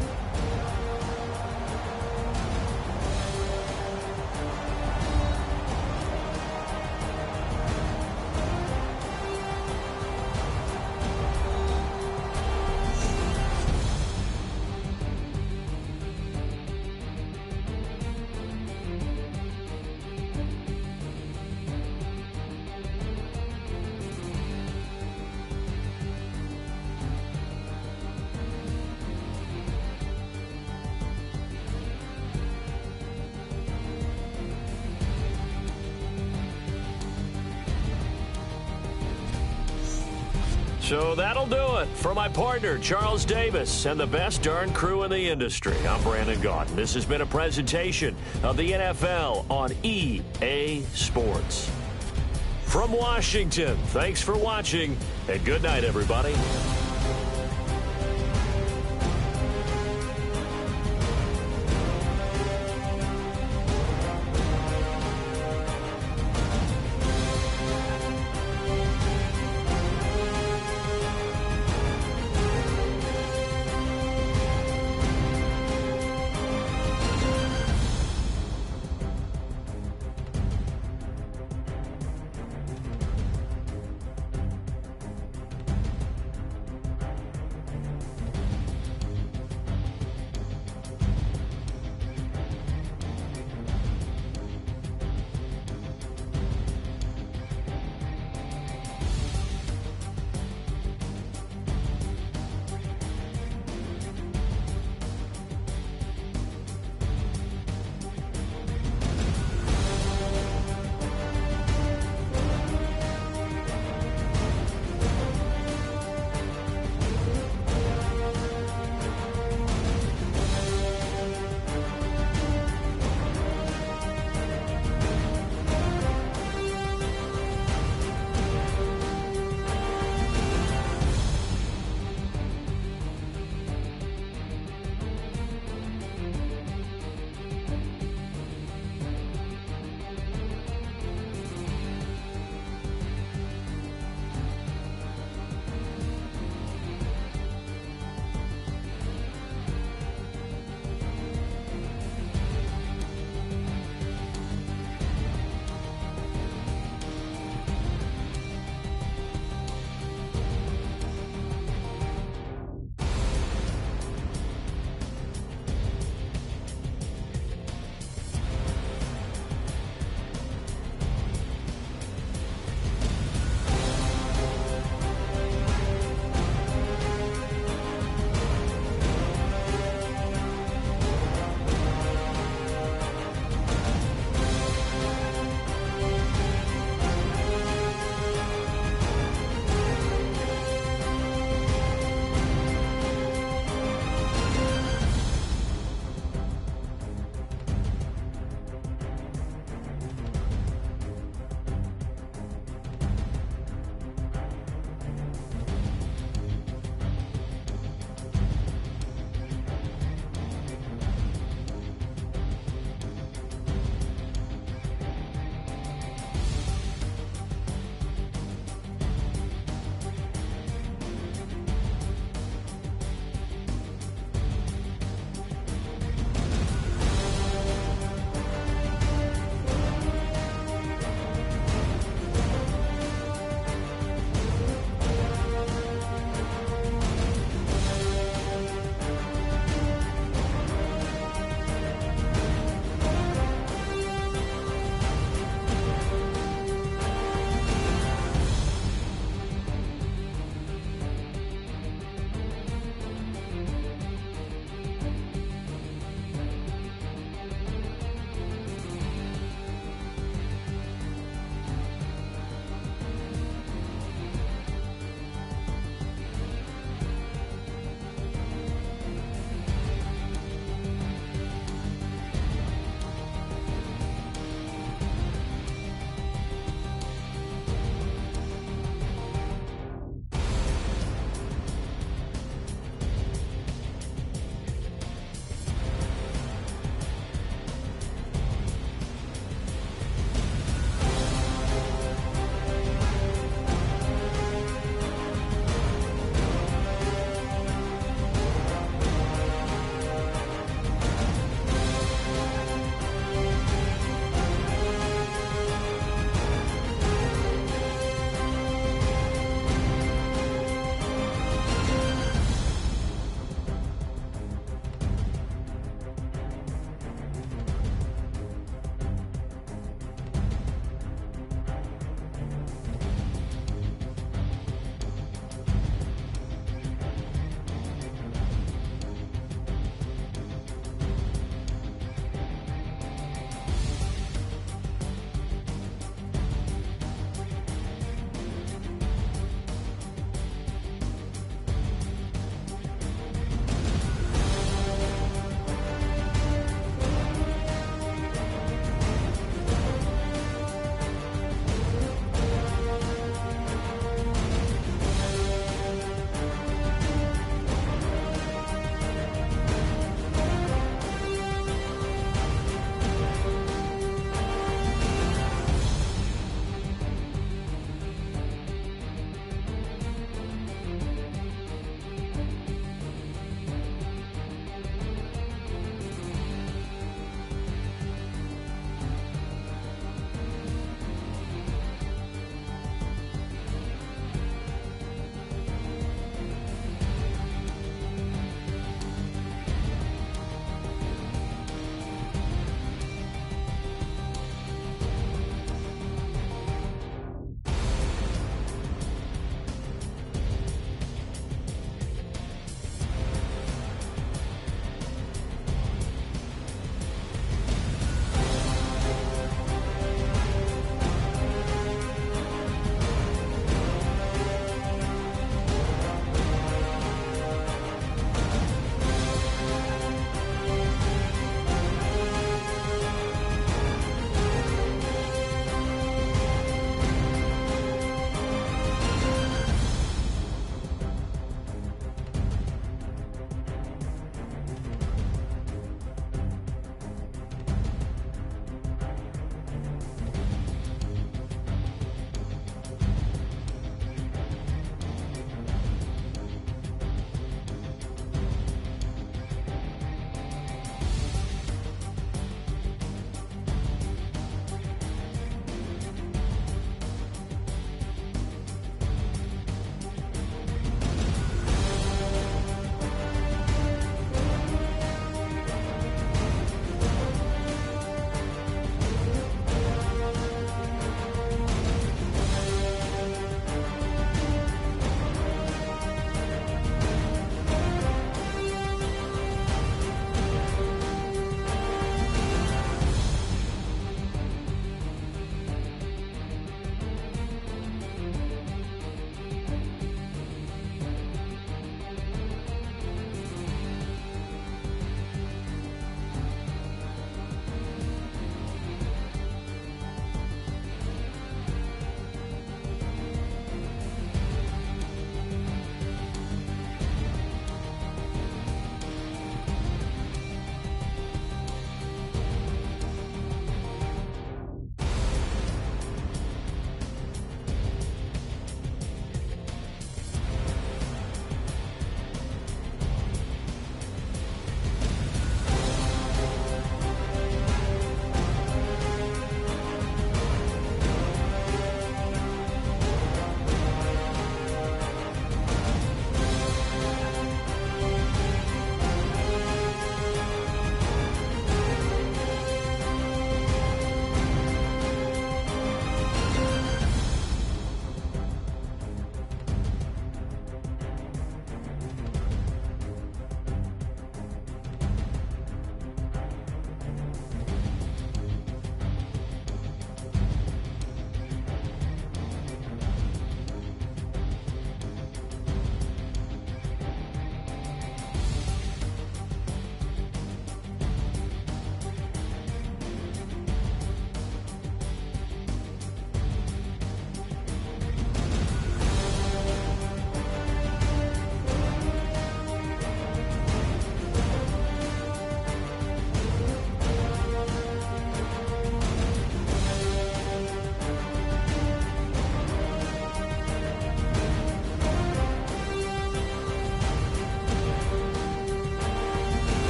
So that'll do it. For my partner, Charles Davis, and the best darn crew in the industry, I'm Brandon Gaudin. This has been a presentation of the NFL on EA Sports. From Washington, thanks for watching, and good night, everybody.